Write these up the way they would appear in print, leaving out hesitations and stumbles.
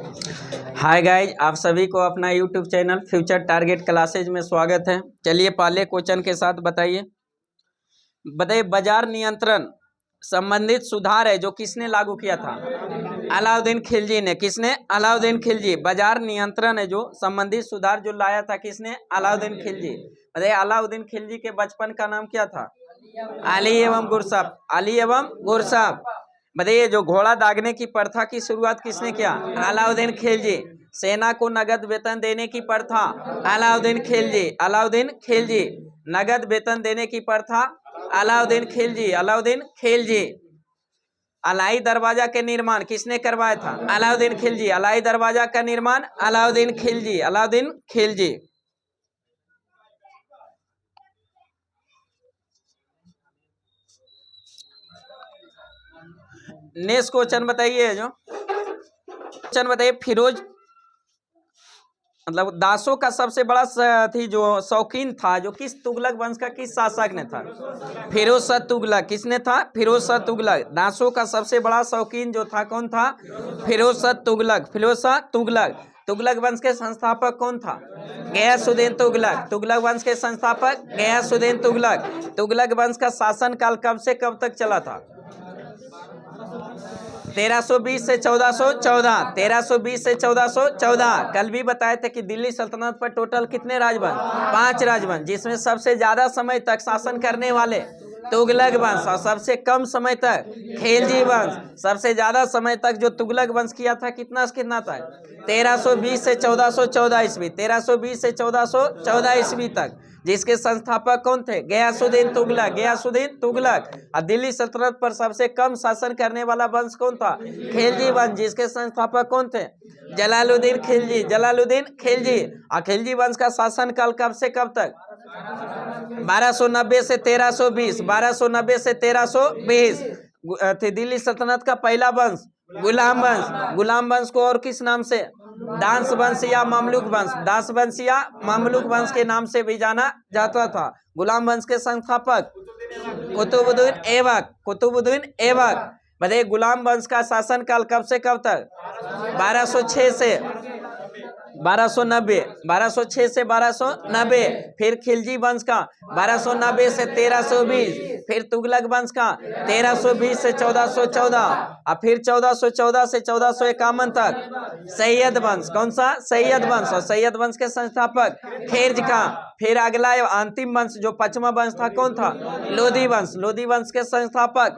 Hi guys, आप सभी को अपना YouTube channel future target classes में स्वागत है। चलिए पहले क्वेश्चन के साथ बताइए। बाजार नियंत्रण संबंधित सुधार है जो किसने लागू किया था? अलाउद्दीन खिलजी ने। किसने? अलाउद्दीन खिलजी। बाजार नियंत्रण है जो संबंधित सुधार जो लाया था किसने? अलाउद्दीन खिलजी। अलाउद्दीन खिलजी के बचपन का नाम क्या था? अली एवं गुरसाब। अली एवं गुरसाब। बताइए, जो घोड़ा दागने की प्रथा की शुरुआत किसने किया? अलाउद्दीन खिलजी। सेना को नगद वेतन देने की प्रथा? अलाउद्दीन खिलजी। अलाउद्दीन खिलजी। नगद वेतन देने की प्रथा? अलाउद्दीन खिलजी। अलाउद्दीन खिलजी। अलाई दरवाजा के निर्माण किसने करवाया था? अलाउद्दीन खिलजी। अलाई दरवाजा का निर्माण? अलाउद्दीन खिलजी। अलाउद्दीन खिलजी। नेक्स्ट क्वेश्चन बताइए। जो क्वेश्चन बताइए, फिरोज दासों का सबसे बड़ा थी जो शौकीन था जो किस तुगलक वंश का किस शासक ने था? फिरोज शाह तुगलक। किसने था? फिरोज शाह तुगलक। दासों का सबसे बड़ा शौकीन जो था कौन था? फिरोज शाह तुगलक। फिरोज शाह तुगलक। तुगलक वंश के संस्थापक कौन था? गयासुद्दीन तुगलक। तुगलक वंश के संस्थापक गयासुद्दीन तुगलक। तुगलक वंश का शासन काल कब से कब तक चला था? 1320 से 1414। 1320 से 1414। कल भी बताए थे कि दिल्ली सल्तनत पर टोटल कितने राजवंश? 5 राजवंश, जिसमें सबसे ज्यादा समय तक शासन करने वाले तुगलक वंश और सबसे कम समय तक खिलजी वंश। सबसे ज्यादा समय तक जो तुगलक वंश किया था कितना तक? 1320 से 1414 ईस्वी। 1320 से 1414 ईस्वी तक। जिसके संस्थापक कौन थे? गयासुद्दीन तुगलक। गयासुद्दीन तुगलक। और दिल्ली सल्तनत पर सबसे कम शासन करने वाला वंश कौन था? खिलजी वंश। जिसके संस्थापक कौन थे? जलालुद्दीन खिलजी। जलालुद्दीन खिलजी। और खिलजी वंश का शासन काल कब से कब तक? 1290 से 1320। 1290 से 1320। दिल्ली सल्तनत का पहला वंश गुलाम वंश। गुलाम वंश को और किस नाम से? दास वंश या ममलुक वंश। दास वंश या ममलुक वंश के नाम से भी जाना जाता था। गुलाम वंश के संस्थापक कुतुबुद्दीन ऐबक। कुतुबुद्दीन ऐबक। बताइए, गुलाम वंश का शासन काल कब से कब तक? 1206 से 1290। 1206 से 1290। फिर खिलजी वंश का 1290 से 1320। फिर तुगलक वंश का 1320 से 1414। और फिर 1414 से 1451 तक सैयद वंश। कौन सा? सैयद वंश। और सैयद वंश के संस्थापक खिर्ज खां। फिर अगला अंतिम वंश जो पांचवा वंश था कौन था? लोधी वंश। लोधी वंश के संस्थापक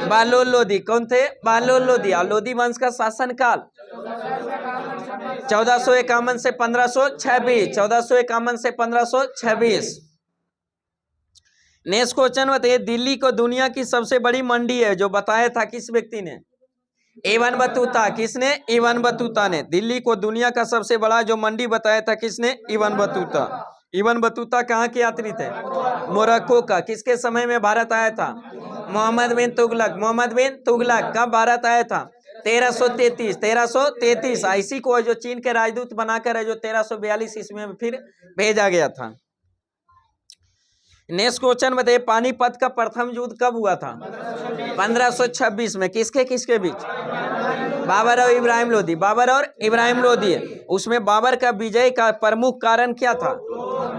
बहलोल लोधी। कौन थे? बहलोल लोधी। और लोधी वंश का शासन काल 1451 से 1526। 1451 से 1526। नेक्स्ट क्वेश्चन बताइए, दिल्ली को दुनिया की सबसे बड़ी मंडी है जो बताया था किस व्यक्ति ने? Ibn Battuta. किसने? इब्न बतूता ने। दिल्ली को दुनिया का सबसे बड़ा जो मंडी बताया था किसने? Ibn Battuta. इब्न बतूता कहाँ के यात्री थे? मोरक्को का। किसके समय में भारत आया था? मोहम्मद बिन तुगलक। मोहम्मद बिन तुगलक। कब भारत आया था? 1333। 1333। इसी को जो चीन के राजदूत बनाकर है जो 1342 ईस्वी में फिर भेजा गया था। नेक्स्ट क्वेश्चन बताइए, पानीपत का प्रथम युद्ध कब हुआ था? 1526 में। किसके किसके बीच? बाबर और इब्राहिम लोदी। बाबर और इब्राहिम लोदी। उसमें बाबर का विजय का प्रमुख कारण क्या था?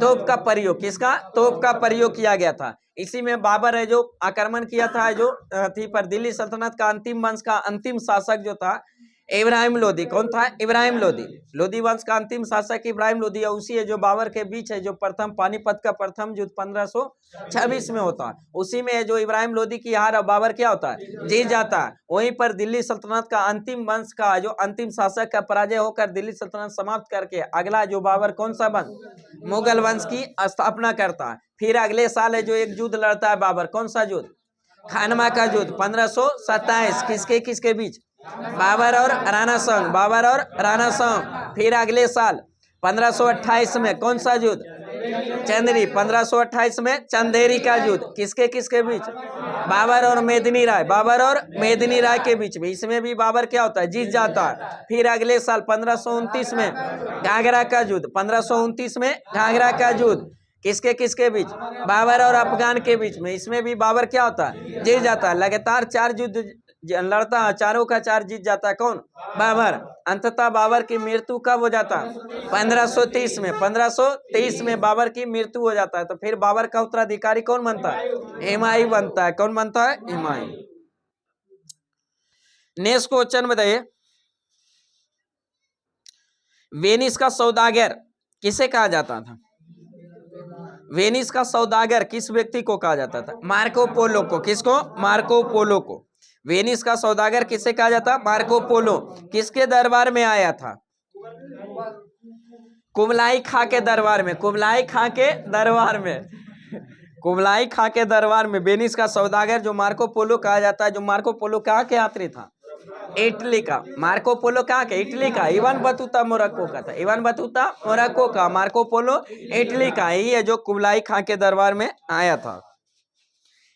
तोप का प्रयोग। किसका? तोप का प्रयोग किया गया था। इसी में बाबर है जो आक्रमण किया था जो थी पर दिल्ली सल्तनत का अंतिम वंश का अंतिम शासक जो था इब्राहिम लोदी। कौन था? इब्राहिम लोदी। लोदी वंश का अंतिम शासक इब्राहिम लोदी है। उसी है जो बाबर के बीच है जो प्रथम पानीपत का प्रथम युद्ध 1526 में होता है। उसी में है जो इब्राहिम लोदी की हार और बाबर क्या होता है? जीत जाता है। वहीं पर दिल्ली सल्तनत का अंतिम वंश का जो अंतिम शासक का पराजय होकर दिल्ली सल्तनत समाप्त करके अगला जो बाबर कौन सा वंश? मुगल वंश की स्थापना करता है। फिर अगले साल है जो एक युद्ध लड़ता है बाबर। कौन सा युद्ध? खानवा का युद्ध 1527। किसके किसके बीच? बाबर और राणा संघ। बाबर और राणा संघ। फिर अगले साल 1528 में कौन सा युद्ध? चंदेरी। 1528 में चंदेरी का युद्ध किसके किसके बीच? बाबर और मेदिनी राय। बाबर और मेदिनी राय के बीच में। इसमें भी बाबर क्या होता है? जीत जाता है। फिर अगले साल 1529 में घाघरा का युद्ध। 1529 में घाघरा का युद्ध किसके किसके बीच? बाबर और अफगान के बीच में। इसमें भी बाबर क्या होता है? जीत जाता है। लगातार 4 युद्ध लड़ता है, चारों का चार जीत जाता है, कौन? बाबर। अंततः बाबर की मृत्यु कब हो जाता है? 1530 में। 1523 में बाबर की मृत्यु हो जाता है। तो फिर बाबर का उत्तराधिकारी कौन बनता है? हुमायूं बनता है। कौन बनता है? हुमायूं। नेक्स्ट क्वेश्चन बताइए, वेनिस का सौदागर किसे कहा जाता था? वेनिस का सौदागर किस व्यक्ति को कहा जाता था? मार्को पोलो को। किसको? मार्को पोलो को। वेनिस का सौदागर किसे कहा जाता? Marco Polo. किसके दरबार में आया था? कुबलाई खां के दरबार में। कुबलाई खां के दरबार में। कुबलाई खां के दरबार में वेनिस का सौदागर जो मार्को पोलो कहा जाता है। जो मार्को पोलो कहाँ के यात्री था? इटली का। मार्को पोलो कहाँ के? इटली का। इवान बतूता मोरक्को का था। इवान बतूता मोरक्को का, मार्को पोलो इटली का। यही है जो कुबलाई खां के दरबार में आया था।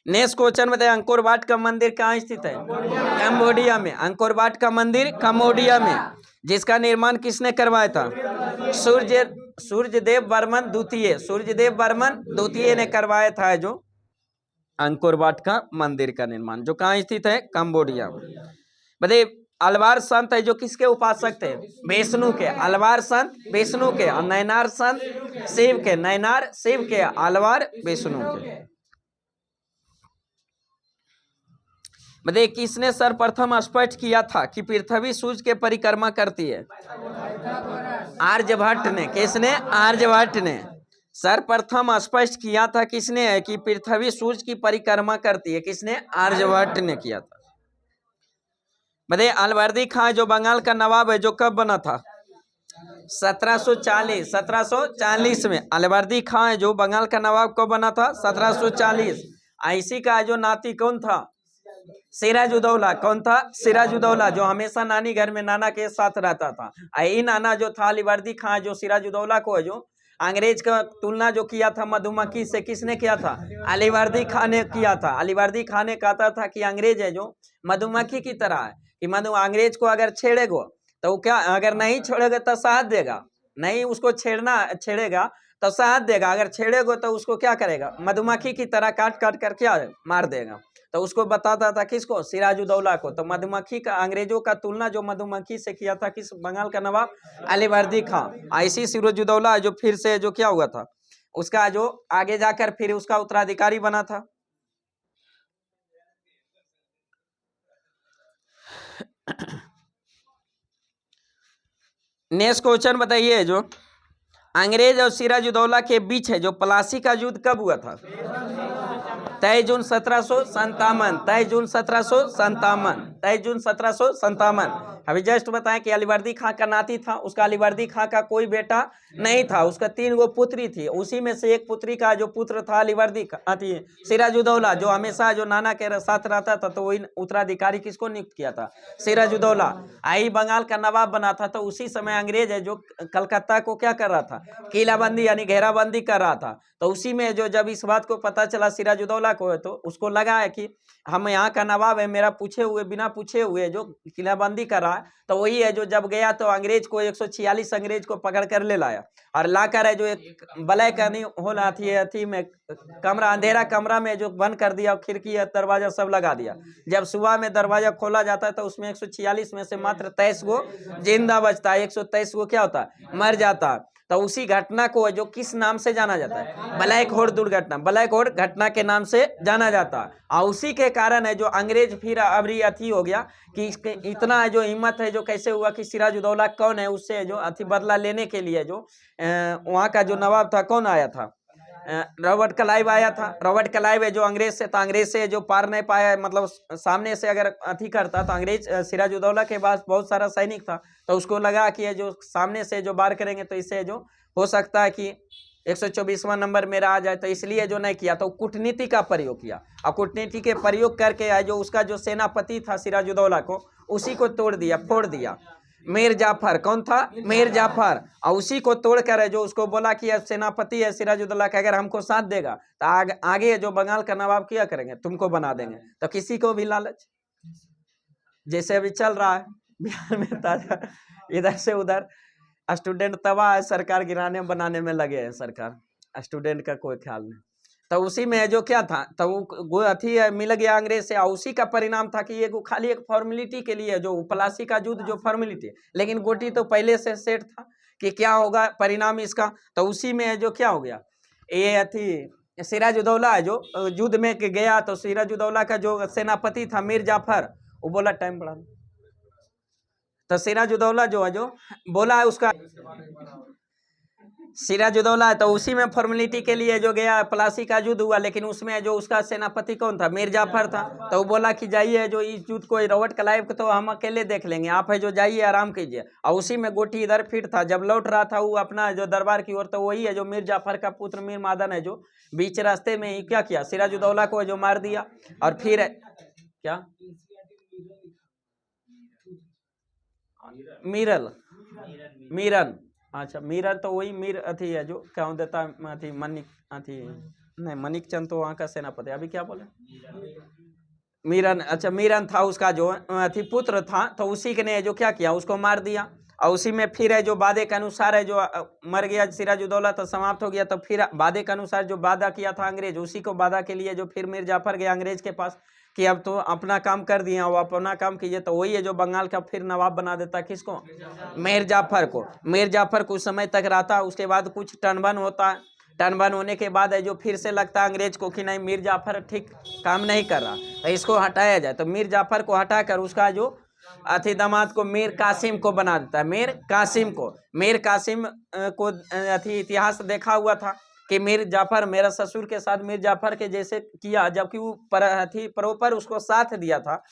नेक्स्ट क्वेश्चन बताइए, अंकोर वाट का मंदिर कहाँ स्थित है? कंबोडिया में। अंकोर वाट का मंदिर कंबोडिया में। जिसका निर्माण किसने करवाया था? सूर्यदेव बर्मन द्वितीय। सूर्यदेव बर्मन द्वितीय ने करवाया था जो अंकोर वाट का मंदिर का निर्माण, जो कहाँ स्थित है? कंबोडिया में। बताइए, अलवार संत है जो किसके उपासक थे? विष्णु के। अलवार संत विष्णु के और नैनार संत शिव के। नैनार शिव के, अलवार विष्णु के। बताइए, किसने सर्वप्रथम स्पष्ट किया था कि पृथ्वी सूर्य के परिक्रमा करती है? आर्यभट्ट ने। किसने? आर्यभट्ट ने सर्वप्रथम स्पष्ट किया था। किसने है कि पृथ्वी सूर्य की परिक्रमा करती है? किसने? आर्यभट्ट ने किया था। बताइए, अलवर्दी खां जो बंगाल का नवाब है, जो कब बना था? 1740। 1740 में अलवर्दी खां है जो बंगाल का नवाब कब बना था? 1740। आईसी का जो नाती कौन था? सिराजुद्दौला। कौन था? सिराजुद्दौला, जो हमेशा नानी घर में नाना के साथ रहता था। यही नाना जो था अलीवर्दी खां, जो सिराजुद्दौला को है जो अंग्रेज का तुलना जो किया था मधुमक्खी से, किसने किया था? अलीवर्दी खां ने किया था। अलीवर्दी खां ने कहता था कि अंग्रेज है जो मधुमक्खी की तरह है, कि अंग्रेज को अगर छेड़ेगो तो वो क्या, अगर नहीं छोड़ेगा तो शहद देगा, नहीं उसको छेड़ेगा तो शहद देगा, अगर छेड़ेगो तो उसको क्या करेगा? मधुमक्खी की तरह काट काट कर क्या मार देगा। तो उसको बताता था किसको? सिराजुद्दौला को। तो मधुमक्खी का, अंग्रेजों का तुलना जो मधुमक्खी से किया था किस? बंगाल का नवाब अलीवर्दी खां। ऐसी सिराजुद्दौला जो फिर से जो क्या हुआ था, उसका जो आगे जाकर फिर उसका उत्तराधिकारी बना था। नेक्स्ट क्वेश्चन बताइए, जो अंग्रेज और सिराजुद्दौला के बीच है जो प्लासी का युद्ध कब हुआ था? 23 जून 1757। 23 जून 1757। 23 जून 1757। अभी जस्ट बताएं कि अलीवर्दी खां का नाती था, उसका अलीवर्दी खां का कोई बेटा नहीं था, उसका 3 गो पुत्री थी। उसी में से एक पुत्री का जो पुत्र था अलीवर्दी खां, सिराजुद्दौला, जो हमेशा जो नाना के साथ रहता था, तो वही उत्तराधिकारी किसको नियुक्त किया था? सिराजुद्दौला। आई बंगाल का नवाब बना था। तो उसी समय अंग्रेज है जो कलकत्ता को क्या कर रहा था? किलाबंदी यानी घेराबंदी कर रहा था। तो उसी में जो जब इस बात को पता चला सिराजुद्दौला को, तो उसको लगा है कि हम यहाँ का नवाब है, मेरा पूछे हुए बिना पूछे हुए जो किलाबंदी कर रहा है। तो वही है जो जब गया तो अंग्रेज को 146 अंग्रेज को पकड़ कर ले लाया और लाकर है जो एक ब्लैक होला थी में कमरा, अंधेरा कमरा में जो बंद कर दिया, खिड़की दरवाजा सब लगा दिया। जब सुबह में दरवाजा खोला जाता है तो उसमें 146 में से मात्र 23 गो जिंदा बचता है, 123 गो क्या होता है? मर जाता है। तो उसी घटना को जो किस नाम से जाना जाता है? ब्लैक होर्ड दुर्घटना। ब्लैक होर्ड घटना के नाम से जाना जाता है। और उसी के कारण है जो अंग्रेज फिर अभी अथी हो गया कि इतना जो हिम्मत है जो कैसे हुआ कि सिराजुद्दौला कौन है, उससे जो अथी बदला लेने के लिए जो वहाँ का जो नवाब था कौन आया था? रॉबर्ट क्लाइव आया था। रॉबर्ट क्लाइव है जो अंग्रेज से, तो अंग्रेज से जो पार नहीं पाया, मतलब सामने से अगर अथी करता तो अंग्रेज सिराजुद्दौला के पास बहुत सारा सैनिक था, तो उसको लगा कि जो सामने से जो वार करेंगे तो इससे जो हो सकता है कि 124वां नंबर मेरा आ जाए, तो इसलिए जो नहीं किया, तो कूटनीति का प्रयोग किया। और कूटनीति के प्रयोग करके जो उसका जो सेनापति था सिराजुद्दौला को, उसी को तोड़ दिया, फोड़ दिया। मीर जाफर, कौन था? मीर जाफर। और उसी को तोड़कर है जो उसको बोला कि सेनापति है सिराजुद्दौला का, अगर हमको साथ देगा तो आगे जो बंगाल का नवाब किया करेंगे, तुमको बना देंगे। तो किसी को भी लालच, जैसे अभी चल रहा है बिहार में ताजा, इधर से उधर स्टूडेंट तबाह है, सरकार गिराने बनाने में लगे हैं, सरकार स्टूडेंट का कोई ख्याल नहीं। तो उसी में जो क्या था, तो वो अथी मिल गया अंग्रेज से, और उसी का परिणाम था कि ये खाली एक फॉर्मेलिटी के लिए, जो प्लासी का युद्ध जो फॉर्मेलिटी, लेकिन गोटी तो पहले से सेट था कि क्या होगा परिणाम इसका। तो उसी में जो क्या हो गया, ये अथी सिराजुद्दौला जो युद्ध में गया, तो सिराजुद्दौला का जो सेनापति था मीर जाफर, वो बोला टाइम बढ़ा, तो सिराजुद्दौला जो है जो बोला है उसका सिराजुद्दौला है, तो उसी में फॉर्मेलिटी के लिए जो गया, प्लासी का युद्ध हुआ, लेकिन उसमें जो उसका सेनापति कौन था, मीर जाफर था। तो वो बोला कि जाइए जो इस युद्ध को रॉबर्ट क्लाइव को तो हम अकेले देख लेंगे, आप है जो जाइए आराम कीजिए। और उसी में गोटी इधर फिट था, जब लौट रहा था वो अपना जो दरबार की ओर, तो वही है जो मीर जाफर का पुत्र मीर मादन है, जो बीच रास्ते में ही क्या किया, सिराजुद्दौला को जो मार दिया। और फिर क्या मीरल मीरन, अच्छा मीरन, तो वही मीर अथी है जो क्या देता अथी मनिक अथी नहीं, मनिक चंद तो वहाँ का सेनापति, अभी क्या बोले मीरन, अच्छा मीरन था उसका जो अथी पुत्र था, तो उसी के ने जो क्या किया, उसको मार दिया। और उसी में फिर है जो वादे के अनुसार है जो मर गया सिराजुद्दौला, तो समाप्त हो गया। तो फिर वादे के अनुसार जो वादा किया था अंग्रेज, उसी को वादा के लिए जो फिर मीर जाफर गया अंग्रेज के पास कि अब तो अपना काम कर दिया, वो अपना काम कीजिए। तो वही है जो बंगाल का फिर नवाब बना देता, किसको, मीर जाफर को। मीर जाफर कुछ समय तक रहता, उसके बाद कुछ टनबन होता है, टनबन होने के बाद है जो फिर से लगता है अंग्रेज को कि नहीं मीर जाफर ठीक काम नहीं कर रहा, तो इसको हटाया जाए। तो मीर जाफर को हटाकर उसका जो अथी दामाद को मीर कासिम को बना देता है, मीर कासिम को। मीर कासिम को अथी इतिहास देखा हुआ था कि मीर जाफर मेरा ससुर के साथ मीर जाफर के जैसे किया, जबकि वो अथी प्रॉपर उसको साथ दिया था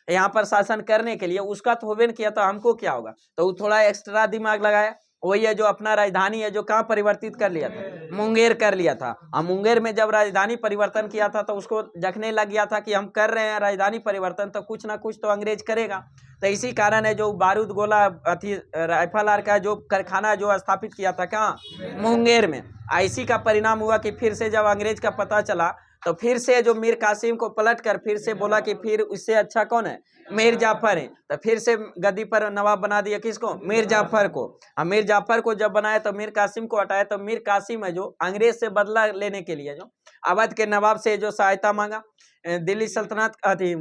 यहाँ पर शासन करने के लिए, उसका तो होबे न किया, तो हमको क्या होगा। तो वो थोड़ा एक्स्ट्रा दिमाग लगाया, वही है जो अपना राजधानी है जो कहाँ परिवर्तित कर लिया था, मुंगेर कर लिया था। और मुंगेर में जब राजधानी परिवर्तन किया था, तो उसको जखने लग गया था कि हम कर रहे हैं राजधानी परिवर्तन, तो कुछ ना कुछ तो अंग्रेज करेगा। तो इसी कारण है जो बारूद गोला अथी राइफल आर का जो कारखाना जो स्थापित किया था कहाँ, मुंगेर में। इसी का परिणाम हुआ कि फिर से जब अंग्रेज का पता चला, तो फिर से जो मीर कासिम को पलट कर फिर से बोला कि फिर उससे अच्छा कौन है, मीर जाफर है। तो फिर से गद्दी पर नवाब बना दिया किसको, मीर जाफर को। मीर जाफर को जब बनाया तो मीर कासिम को हटाया। तो मीर कासिम है जो अंग्रेज से बदला लेने के लिए जो अवध के नवाब से जो सहायता मांगा, दिल्ली सल्तनत अथी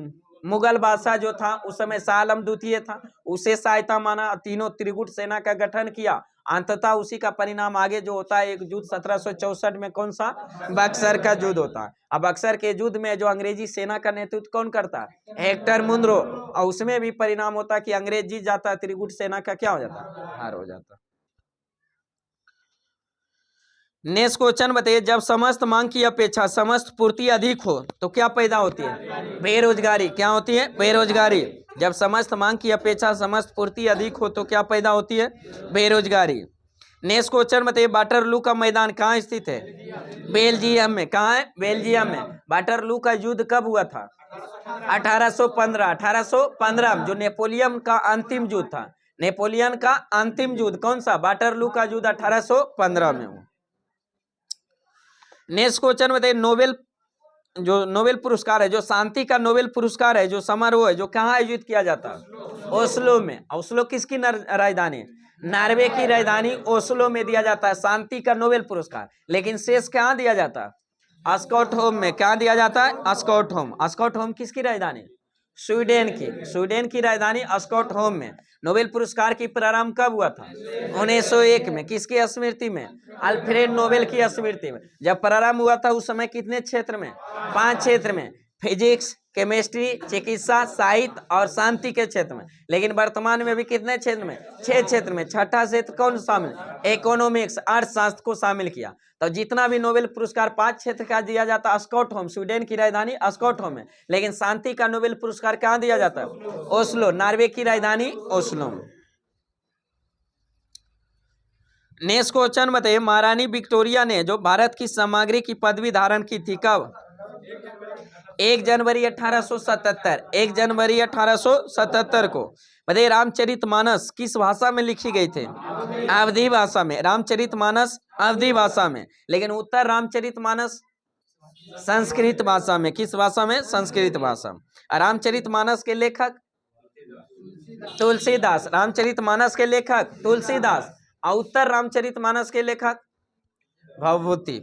मुगल बादशाह जो था उस समय शाह आलम द्वितीय था, उसे सहायता माना, तीनों त्रिगुट सेना का गठन किया। अंततः उसी का परिणाम आगे जो होता है एक युद्ध 1764 में, कौन सा, बक्सर का युद्ध होता है। अब बक्सर के युद्ध में जो अंग्रेजी सेना का नेतृत्व कौन करता है, हेक्टर मुनरो, और उसमें भी परिणाम होता है कि अंग्रेज जीत जाता है, त्रिगुट सेना का क्या हो जाता है, हार हो जाता है। नेक्स्ट क्वेश्चन बताइए, जब समस्त मांग की अपेक्षा समस्त पूर्ति अधिक हो तो क्या पैदा होती है, बेरोजगारी। क्या होती है, बेरोजगारी। जब समस्त मांग की अपेक्षा समस्त पूर्ति अधिक हो तो क्या पैदा होती है, बेरोजगारी। नेक्स्ट क्वेश्चन बताइए, वाटरलू का मैदान कहाँ स्थित है, बेल्जियम में। कहाँ है, बेल्जियम में। वाटरलू का युद्ध कब हुआ था, 1815। 1815 जो नेपोलियन का अंतिम युद्ध था, नेपोलियन का अंतिम युद्ध कौन सा, वाटरलू का युद्ध 1815 में हुआ। नेक्स्ट क्वेश्चन बताइए, नोबेल पुरस्कार है जो शांति का नोबेल पुरस्कार है जो समारोह है जो कहाँ आयोजित किया जाता है, ओस्लो में। ओस्लो किसकी राजधानी, नॉर्वे की राजधानी ओस्लो में दिया जाता है शांति का नोबेल पुरस्कार। लेकिन शेष कहाँ दिया जाता है, स्टॉकहोम में। क्या दिया जाता है, स्टॉकहोम। स्टॉकहोम किसकी राजधानी, स्वीडन की। स्वीडन की राजधानी स्टॉकहोम में। नोबेल पुरस्कार की प्रारंभ कब हुआ था, 1901 में। किसकी स्मृति में, अल्फ्रेड नोबेल की स्मृति में। जब प्रारंभ हुआ था उस समय कितने क्षेत्र में, 5 क्षेत्र में, फिजिक्स, केमिस्ट्री, चिकित्सा, साहित्य और शांति के क्षेत्र में। लेकिन वर्तमान में भी कितने क्षेत्र में, 6 क्षेत्र में। छठा क्षेत्र कौन शामिल, इकोनॉमिक्स, अर्थशास्त्र को शामिल किया। तो जितना भी नोबेल पुरस्कार 5 क्षेत्र का दिया जाता है स्टॉकहोम, स्वीडन की राजधानी स्टॉकहोम में। लेकिन शांति का नोबेल पुरस्कार कहाँ दिया जाता है, ओस्लो, नॉर्वे की राजधानी ओस्लो। नेक्स्ट क्वेश्चन बताइए, महारानी विक्टोरिया ने जो भारत की सामग्री की पदवी धारण की थी कब, 1 जनवरी 1877। 1 जनवरी 1877 को। बताइए, रामचरितमानस किस भाषा में लिखी गई थी, अवधी भाषा में। रामचरितमानस अवधी भाषा में। लेकिन उत्तर रामचरितमानस संस्कृत भाषा में। किस भाषा में, संस्कृत भाषा में। रामचरितमानस के लेखक तुलसीदास। रामचरितमानस के लेखक तुलसीदास। और उत्तर रामचरितमानस के लेखक भवभूति।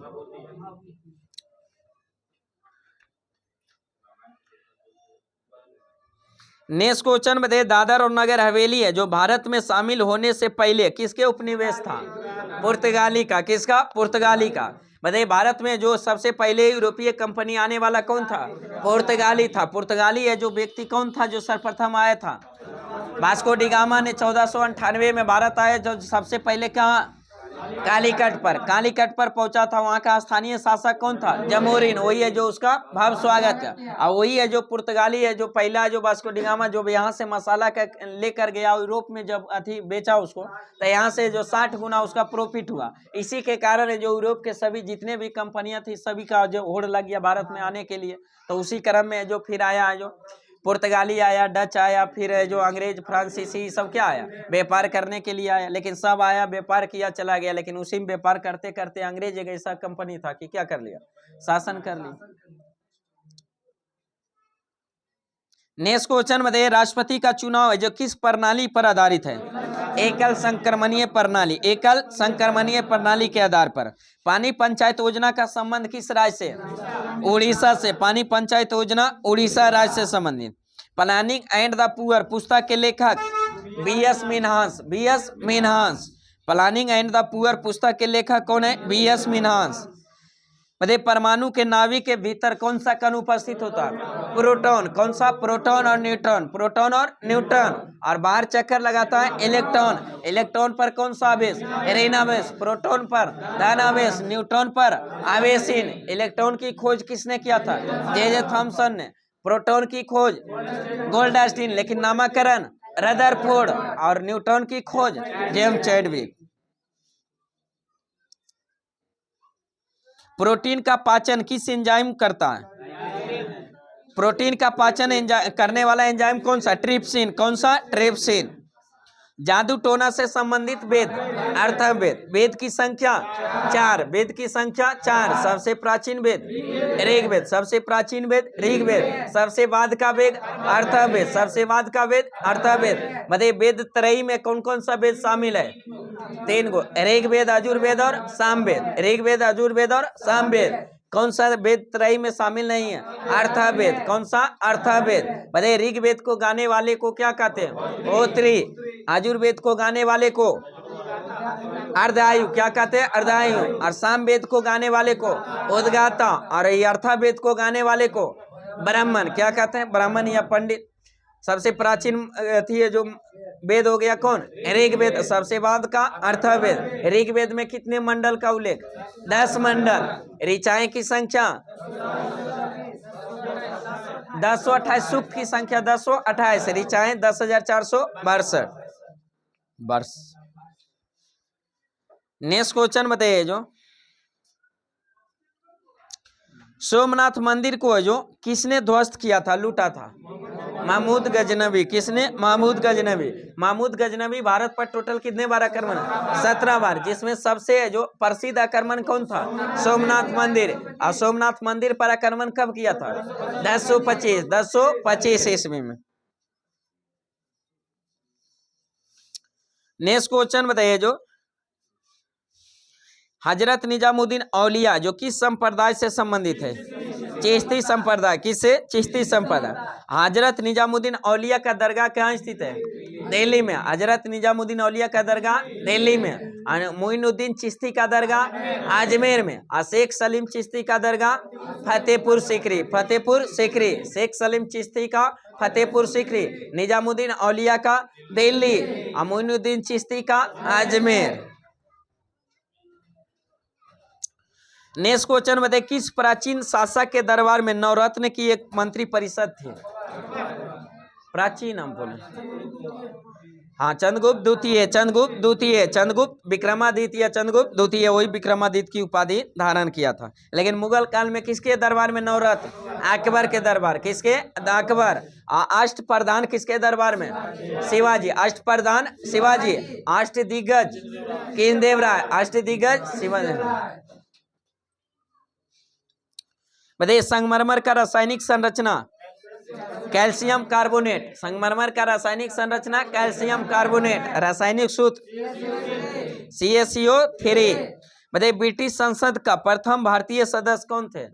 नेक्स्ट क्वेश्चन बताइए, दादर और नगर हवेली है जो भारत में शामिल होने से पहले किसके उपनिवेश था? पुर्तगाली का। किसका? पुर्तगाली का। बताइए भारत में जो सबसे पहले यूरोपीय कंपनी आने वाला कौन था? पुर्तगाली था। पुर्तगाली है जो व्यक्ति कौन था जो सर्वप्रथम आया था? वास्को डी गामा ने 1498 में भारत आया, जो सबसे पहले कहाँ? कालीकट पर पहुंचा था। वहां का स्थानीय शासक कौन था? जमोरिन। वही है जो उसका भव्य स्वागत है, और वही है जो पुर्तगाली है जो पहला जो वास्को डी गामा जो यहाँ से मसाला का लेकर गया यूरोप में, जब अथी बेचा उसको, तो यहाँ से जो 60 गुना उसका प्रॉफिट हुआ। इसी के कारण है जो यूरोप के सभी जितने भी कंपनियां थी सभी का जो होड़ लग गया भारत में आने के लिए। तो उसी क्रम में जो फिर आया है जो पुर्तगाली आया, डच आया, फिर जो अंग्रेज फ्रांसीसी सब क्या आया? व्यापार करने के लिए आया। लेकिन सब आया, व्यापार किया, चला गया। लेकिन उसी में व्यापार करते करते अंग्रेज एक ऐसा कंपनी था कि क्या कर लिया? शासन कर लिया। नेक्स्ट क्वेश्चन बताइए, राष्ट्रपति का चुनाव है जो किस प्रणाली पर आधारित है? एकल संक्रमणीय प्रणाली। एकल संक्रमणीय प्रणाली के आधार पर। पानी पंचायत योजना का संबंध किस राज्य से? उड़ीसा से। पानी पंचायत योजना उड़ीसा राज्य से संबंधित। प्लानिंग एंड द पुअर पुस्तक के लेखक B S. Minhas. B S. Minhas. Planning and the poor पुस्तक के लेखक कौन है? बी.एस. मिन्हास। बताइए परमाणु के नाभिक के भीतर कौन सा कण उपस्थित होता है? प्रोटॉन। कौन सा? प्रोटॉन और न्यूट्रॉन। प्रोटॉन और न्यूट्रॉन। और बाहर चक्कर लगाता है इलेक्ट्रॉन। इलेक्ट्रॉन पर कौन सा आवेश? ऋण आवेश। प्रोटॉन पर धन आवेश, न्यूट्रॉन पर आवेशहीन। इलेक्ट्रॉन की खोज किसने किया था? जे थॉमसन ने। प्रोटॉन की खोज गोल्डस्टीन, लेकिन नामकरण रदरफोर्ड। और न्यूट्रॉन की खोज जेम्स चैडविक। प्रोटीन का पाचन किस एंजाइम करता है? प्रोटीन का पाचन करने वाला एंजाइम कौन सा? ट्रिप्सिन। कौन सा? ट्रिप्सिन। जादू टोना से संबंधित वेद अर्थवेद। वेद की संख्या 4। वेद की संख्या 4। सबसे प्राचीन वेद ऋग्वेद। सबसे प्राचीन वेद ऋग्वेद। सबसे बाद का वेद अर्थवेद। सबसे बाद का वेद अर्थवेद। मतलब वेद त्रयी में कौन कौन सा वेद शामिल है? 3 गो, ऋग्वेद, यजुर्वेद और सामवेद। ऋग्वेद, यजुर्वेद और सामवेद। कौन सा वेद त्रयी में शामिल नहीं है? अर्थवेद। कौन सा? अर्थवेद। बताइए ऋग्वेद को गाने वाले को क्या कहते हैं? होत्री। यजुर्वेद को गाने वाले को अर्धायु। क्या कहते हैं? अर्धायु। और सामवेद को गाने वाले को उद्गाता। और अर्थवेद को गाने वाले को ब्राह्मण। क्या कहते हैं? ब्राह्मण या पंडित। सबसे प्राचीन थी है जो वेद हो गया कौन? ऋग्वेद। सबसे बाद का अर्थवेद। ऋग्वेद में कितने मंडल का उल्लेख? 10 मंडल। ऋचाएं की संख्या 1028। सूक्त की संख्या 1028। ऋचाएं 10,462 वर्ष। नेक्स्ट क्वेश्चन बताइए, जो सोमनाथ मंदिर को जो किसने ध्वस्त किया था, लूटा था? महमूद गजनवी। किसने? महमूद गजनवी। महमूद गजनवी भारत पर टोटल कितने बार आक्रमण? 17 बार, जिसमें सबसे जो प्रसिद्ध आक्रमण कौन था? सोमनाथ मंदिर। और सोमनाथ मंदिर पर आक्रमण कब किया था? 1025 ईस्वी में। नेक्स्ट क्वेश्चन बताइए, जो हजरत निजामुद्दीन औलिया जो किस संप्रदाय से संबंधित है? चिश्ती संप्रदाय। किससे? चिश्ती संप्रदाय। हजरत निजामुद्दीन औलिया का दरगाह कहाँ स्थित है? दिल्ली में। हजरत निजामुद्दीन औलिया का दरगाह दिल्ली में। मोइनुद्दीन चिश्ती का दरगाह अजमेर में। और शेख सलीम चिश्ती का दरगाह फतेहपुर सीकरी। फतेहपुर सीकरी। शेख सलीम चिश्ती का फतेहपुर सीकरी। निजामुद्दीन औलिया का दिल्ली। और मोइनुद्दीन चिश्ती का अजमेर। नेक्स्ट क्वेश्चन बताइए, किस प्राचीन शासक के दरबार में नवरत्न की एक मंत्री परिषद थी? प्राचीन हम बोले, हाँ, चंद्रगुप्त द्वितीय। चंद्रगुप्त द्वितीय। चंद्रगुप्त विक्रमादित्य। चंद्रगुप्त द्वितीय वही विक्रमादित्य की उपाधि धारण किया था। लेकिन मुगल काल में किसके दरबार में नवरत्न? अकबर के दरबार। किसके? अकबर। अष्टप्रधान किसके दरबार में? शिवाजी। अष्टप्रधान शिवाजी। अष्टदिग्गज कृष्णदेव राय। अष्टदिग्गज शिवाजी। बताइए संगमरमर का रासायनिक संरचना? Calcium carbonate. संगमरमर का रासायनिक संरचना कैल्शियम कार्बोनेट। रासायनिक सूत्र CaCO3। बताइए ब्रिटिश संसद का प्रथम भारतीय सदस्य कौन थे?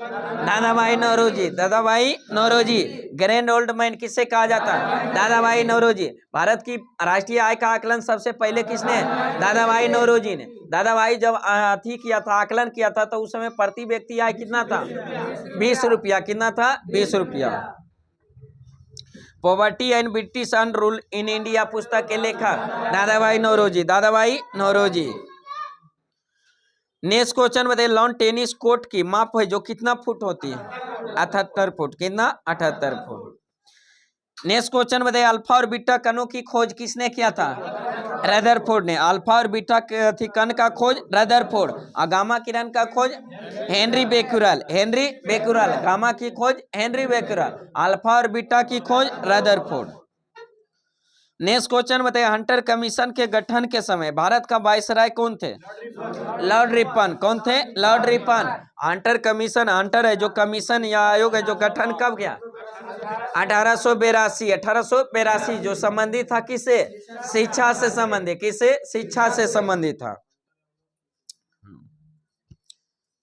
दादा Bhai Naoroji, Dada Bhai Naoroji. Grand old man किससे कहा जाता है? दादा भाई नौरोजी। भारत की राष्ट्रीय आय का आकलन सबसे पहले किसने? दादा भाई नौरोजी ने। दादा भाई जब अथी किया था, आकलन किया था, तो उस समय प्रति व्यक्ति आय कितना था? 20 रुपया। कितना था? 20 रुपया। Poverty and British un rule in India पुस्तक के लेखक दादा भाई नौरोजी, दादा भाई नौरोजी। नेक्स्ट क्वेश्चन बताइए, लॉन टेनिस कोर्ट की माप है जो कितना फुट होती है? 78 फुट। कितना? 78 फुट। नेक्स्ट क्वेश्चन बताइए, अल्फा और बीटा कणों की खोज किसने किया था? रदरफोर्ड ने। अल्फा और बीटा कण का खोज रदरफोर्ड। और गामा किरण का खोज Henry Becquerel. Henry Becquerel. Gamma की खोज हेनरी बेक्यूरेल। अल्फा और बीटा की खोज रदरफोर्ड। नेक्स्ट क्वेश्चन बताइए, हंटर कमीशन के गठन के समय भारत का वायसराय कौन थे? Lord Ripon. कौन थे? Lord Ripon. Hunter commission, Hunter है जो कमीशन या आयोग है जो गठन कब किया? 1882। 1882 जो संबंधित था किसे? शिक्षा से संबंधित। किसे? शिक्षा से संबंधित था।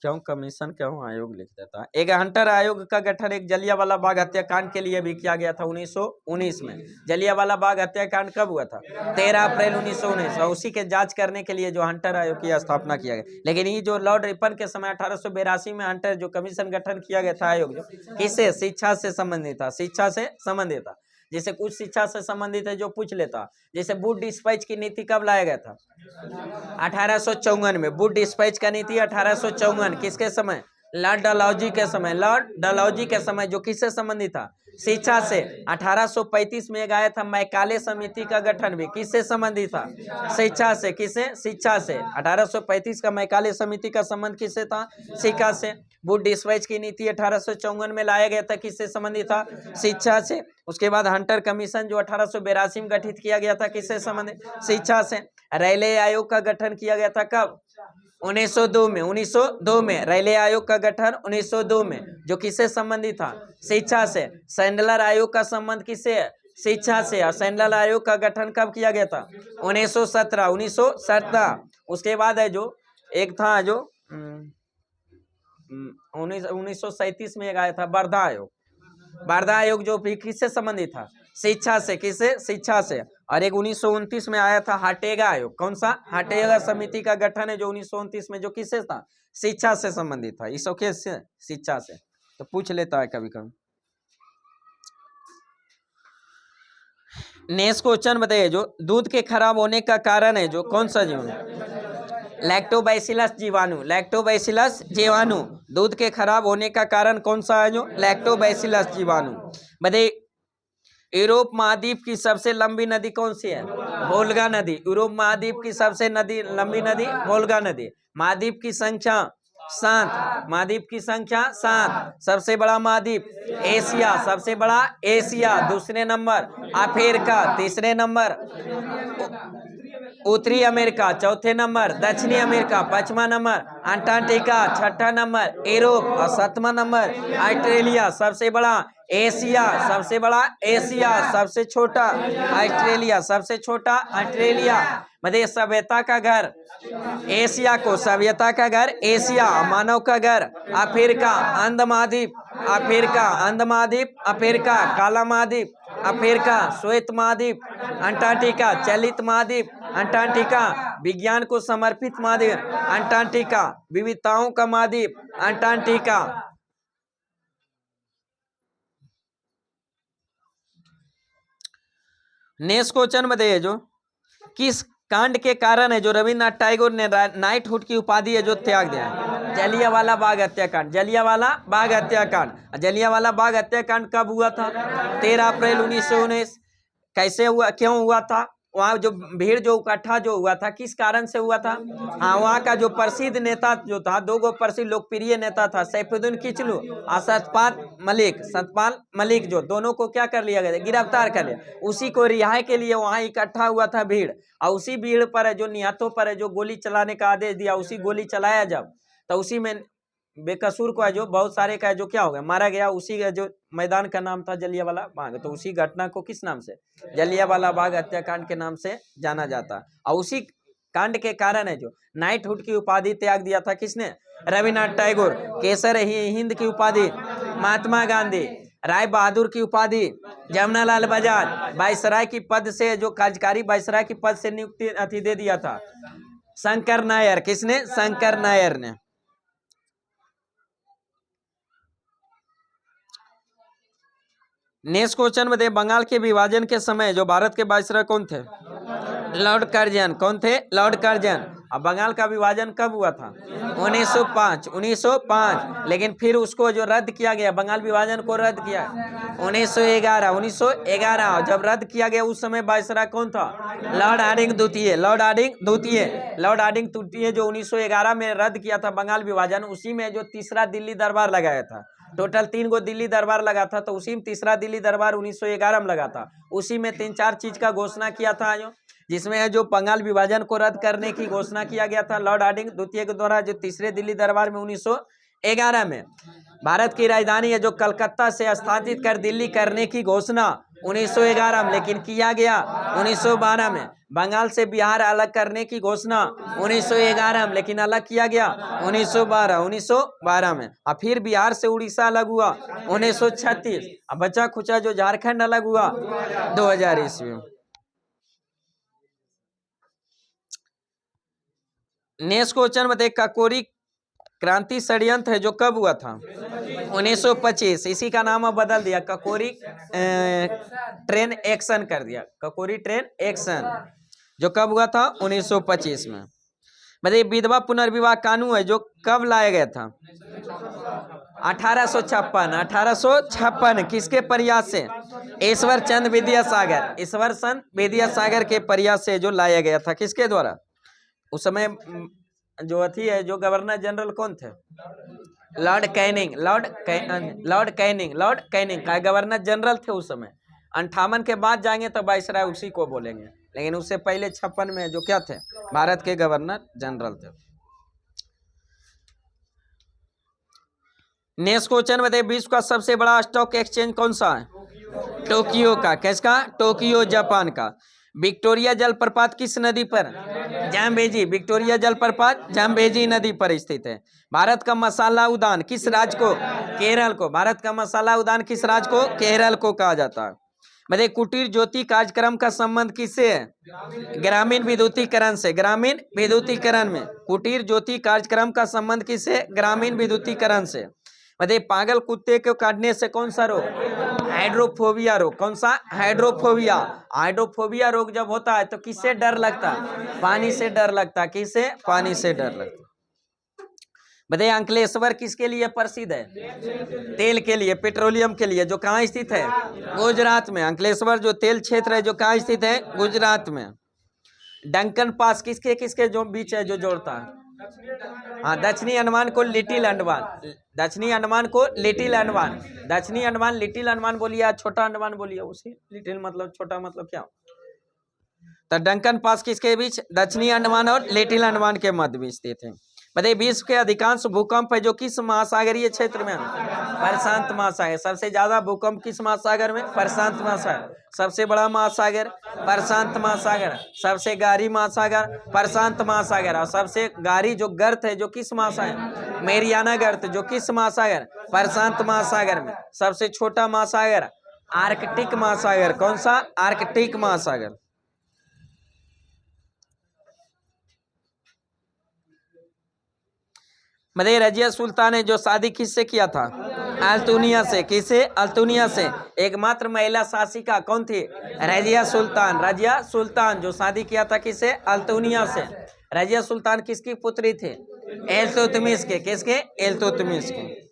क्यों कमीशन, क्यों आयोग लिख देता है? एक हंटर आयोग का गठन एक जलियांवाला बाग हत्याकांड के लिए भी किया गया था 1919 में। जलियांवाला बाग हत्याकांड कब हुआ था? 13 अप्रैल 1919। और उसी के जांच करने के लिए जो हंटर आयोग की स्थापना किया गया। लेकिन ये जो लॉर्ड रिपन के समय 1882 में हंटर जो कमीशन गठन किया गया था आयोग, जो किससे? शिक्षा से संबंधित था। शिक्षा से संबंधित था। जैसे कुछ शिक्षा से संबंधित है जो पूछ लेता, जैसे वुड डिस्पैच की नीति कब लाया गया था? 1854 में। वुड डिस्पैच का नीति 1854। किसके समय? लॉर्ड डलहौजी के समय। लॉर्ड डलहौजी के समय जो किससे संबंधित था? शिक्षा से। 1835 में आया था मैकाले समिति का गठन भी। किससे संबंधित था? शिक्षा से। किससे? शिक्षा से। 1835 का मैकाले समिति का संबंध किससे था? शिक्षा से। वुड डिस्पैच की नीति 1854 में लाया गया था, किससे संबंधित था? शिक्षा से। उसके बाद हंटर कमीशन जो 1882 में गठित किया गया था, किससे संबंधित? शिक्षा से। रेलवे आयोग का गठन किया गया था कब? 1902 में। 1902 में रेलवे आयोग का गठन 1902 में, जो किससे संबंधित था? शिक्षा से। सैंडलर आयोग का संबंध किससे है? शिक्षा से। और सैंडलर आयोग का गठन कब किया गया था? 1917। 1917। उसके बाद है जो एक था जो 1937 में एक आया था वर्धा आयोग। वर्धा आयोग जो भी किससे संबंधित था? शिक्षा से। किससे? शिक्षा से। और एक 1929 में आया था हाटेगा आयोग। कौन सा? हाटेगा समिति का गठन है जो 1929 में, जो किससे था? शिक्षा से संबंधित था। इस से शिक्षा से। तो पूछ लेता है कभी कभी। नेक्स्ट क्वेश्चन बताइए, जो दूध के खराब होने का कारण है जो कौन सा जीवाणु? लैक्टोबैसिलस जीवाणु। लैक्टोबैसिलस जीवाणु। दूध के खराब होने का कारण कौन सा है? जो लैक्टोबैसिलस जीवाणु। बताइए, यूरोप महाद्वीप की सबसे लंबी नदी कौन सी है? वोल्गा नदी। यूरोप महाद्वीप की सबसे लंबी नदी वोल्गा नदी। महाद्वीप की संख्या 7। महाद्वीप की संख्या 7। सबसे बड़ा महाद्वीप एशिया। सबसे बड़ा एशिया। दूसरे नंबर अफ्रीका। तीसरे नंबर उत्तरी अमेरिका। चौथे नंबर दक्षिणी अमेरिका। पांचवा नंबर अंटार्कटिका। छठा नंबर यूरोप। और सातवां नंबर ऑस्ट्रेलिया। सबसे बड़ा एशिया। सबसे बड़ा एशिया। सबसे छोटा ऑस्ट्रेलिया। सबसे छोटा ऑस्ट्रेलिया। मतलब सभ्यता का घर एशिया को, सभ्यता का घर एशिया, मानव का घर अफ्रीका, अंध महाद्वीप अफ्रीका, अंध महाद्वीप अफ्रीका, काला महाद्वीप अफ्रीका, श्वेत महाद्वीप अंटार्कटिका, चलित महाद्वीप अंटार्कटिका, विज्ञान को समर्पित महाद्वीप अंटार्कटिका, विविधताओं का महाद्वीप अंटार्कटिका। नेक्स्ट क्वेश्चन बताइए, जो किस कांड के कारण है जो रविन्द्रनाथ टैगोर ने नाइटहुड की उपाधि है जो त्याग दिया? जलियांवाला बाग हत्याकांड। जलियांवाला बाग हत्याकांड। जलियांवाला बाग हत्याकांड कब हुआ था? 13 अप्रैल 1919। कैसे हुआ, क्यों हुआ था? वहाँ जो भीड़ जो इकट्ठा जो हुआ था, किस कारण से हुआ था? हाँ, वहाँ का जो प्रसिद्ध नेता जो था, दो गो प्रसिद्ध लोकप्रिय नेता था, सैफुद्दीन किचलू और सतपाल मलिक। सतपाल मलिक जो दोनों को क्या कर लिया गया? गिरफ्तार कर लिया। उसी को रिहाई के लिए वहाँ इकट्ठा हुआ था भीड़। और उसी भीड़ पर है जो निहत्थों पर है जो गोली चलाने का आदेश दिया, उसी गोली चलाया जब, तो उसी में बेकसूर को है जो बहुत सारे का है जो क्या हो गया? मारा गया। उसी का जो मैदान का नाम था जलियांवाला बाग। तो उसी घटना को किस नाम से? जलियांवाला बाग हत्याकांड के नाम से जाना जाता। और उसी कांड के कारण है जो नाइटहुड की उपाधि त्याग दिया था किसने? रविन्द्रनाथ टैगोर। केसर हिंद की उपाधि महात्मा गांधी। राय बहादुर की उपाधि जमनालाल बजाज। वायसराय की पद से जो कार्यकारी वायसराय की पद से नियुक्ति अति दे दिया था शंकर नायर। किसने? शंकर नायर ने। नेक्स्ट क्वेश्चन बताइए, बंगाल के विभाजन के समय जो भारत के वायसराय कौन थे? Lord Curzon. कौन थे? Lord Curzon. अब बंगाल का विभाजन कब हुआ था? 1905। 1905। लेकिन फिर उसको जो रद्द किया गया, बंगाल विभाजन को रद्द किया 1911। 1911 जब रद्द किया गया उस समय वायसराय कौन था? लॉर्ड हार्डिंग द्वितीय। लॉर्ड हार्डिंग द्वितीय। लॉर्ड हार्डिंग द्वितीय जो 1911 में रद्द किया था बंगाल विभाजन, उसी में जो तीसरा दिल्ली दरबार लगाया था। टोटल 3 गो दिल्ली दरबार लगा था, तो उसी में तीसरा दिल्ली दरबार 1911 में लगा था। उसी में 3-4 चीज का घोषणा किया था, जिसमें है जो बंगाल विभाजन को रद्द करने की घोषणा किया गया था लॉर्ड हार्डिंग द्वितीय के द्वारा, जो तीसरे दिल्ली दरबार में 1911 में। भारत की राजधानी है जो कलकत्ता से स्थानांतरित कर दिल्ली करने की घोषणा 1911 में, लेकिन किया गया 1912 में। बंगाल से बिहार अलग करने की घोषणा 1911 में, लेकिन अलग किया गया 1912 में। और फिर बिहार से उड़ीसा अलग हुआ 1936। अब बचा खुचा जो झारखंड अलग हुआ 2000 ईस्वी में। नेक्स्ट क्वेश्चन बताइए, काकोरी क्रांति षड्यंत्र है जो कब हुआ था? 1925। इसी का नाम अब बदल दिया, काकोरी ट्रेन एक्शन कर दिया। काकोरी ट्रेन एक्शन जो कब हुआ था? 1925 में। बताइए, विधवा पुनर्विवाह कानून है जो कब लाया गया था? 1856। 1856 किसके प्रयास से? ईश्वर चंद विद्यासागर। ईश्वर चंद विद्यासागर के प्रयास से जो लाया गया था। किसके द्वारा? उस समय जो अथी है जो गवर्नर जनरल कौन थे? Lord Canning. लॉर्ड कैनिंग का गवर्नर जनरल थे उस समय। 58 के बाद जाएंगे तो वायसराय उसी को बोलेंगे, लेकिन उससे पहले 56 में जो क्या थे? भारत के गवर्नर जनरल थे। नेक्स्ट क्वेश्चन बताइए, विश्व का सबसे बड़ा स्टॉक एक्सचेंज कौन सा है? टोक्यो का। किसका? टोक्यो, जापान का। विक्टोरिया जलप्रपात किस नदी पर? जाम्बेजी। विक्टोरिया जलप्रपात जाम्बेजी नदी पर स्थित है। भारत का मसाला उद्यान किस राज्य को? केरल को। भारत का मसाला उद्यान किस राज्य को? केरल को कहा जाता है। बताइए, कुटीर ज्योति कार्यक्रम का संबंध किससे है? ग्रामीण विद्युतीकरण से। ग्रामीण विद्युतीकरण में कुटीर ज्योति कार्यक्रम का संबंध किससे? ग्रामीण विद्युतीकरण से। बताइए, पागल कुत्ते को काटने से कौन सा रोग? हाइड्रोफोबिया रोग। कौन सा? हाइड्रोफोबिया। हाइड्रोफोबिया रोग जब होता है तो किससे डर लगता है? पानी से डर लगता है। किससे? पानी से डर लगता है। बताइए, अंकलेश्वर किसके लिए प्रसिद्ध है? तेल के लिए, पेट्रोलियम के लिए, जो कहाँ स्थित है? गुजरात में। अंकलेश्वर जो तेल क्षेत्र है जो कहाँ स्थित है? गुजरात में। डंकन पास किसके किसके जो बीच है जो जोड़ता है? हाँ, दक्षिणी अंडमान को लिटिल अंडमान। दक्षिणी अंडमान को लिटिल अंडमान। दक्षिणी अंडमान लिटिल अंडमान बोलिए या छोटा अंडमान बोलिए, उसी लिटिल मतलब छोटा मतलब क्या? तो डंकन पास किसके बीच? दक्षिणी अंडमान और लिटिल अंडमान के मध्य में स्थित है। बताइए, विश्व के अधिकांश भूकंप है जो किस महासागरीय क्षेत्र में? प्रशांत महासागर। सबसे ज्यादा भूकंप किस महासागर में? प्रशांत महासागर। सबसे बड़ा महासागर प्रशांत महासागर। सबसे गहरी महासागर प्रशांत महासागर। और सबसे गहरी जो गर्त है जो किस महासागर? मेरियाना गर्त जो किस महासागर? प्रशांत महासागर में। सबसे छोटा महासागर आर्कटिक महासागर। कौन सा? आर्कटिक महासागर। मतलब रजिया सुल्तान ने जो शादी किससे किया था? अल्तुनिया से। किसे? अल्तुनिया से। एकमात्र महिला शासिका कौन थी? रजिया सुल्तान। रजिया सुल्तान जो शादी किया था किसे? अल्तुनिया से। रजिया सुल्तान किसकी पुत्री थी? इल्तुतमिश के। किसके? इल्तुतमिश के।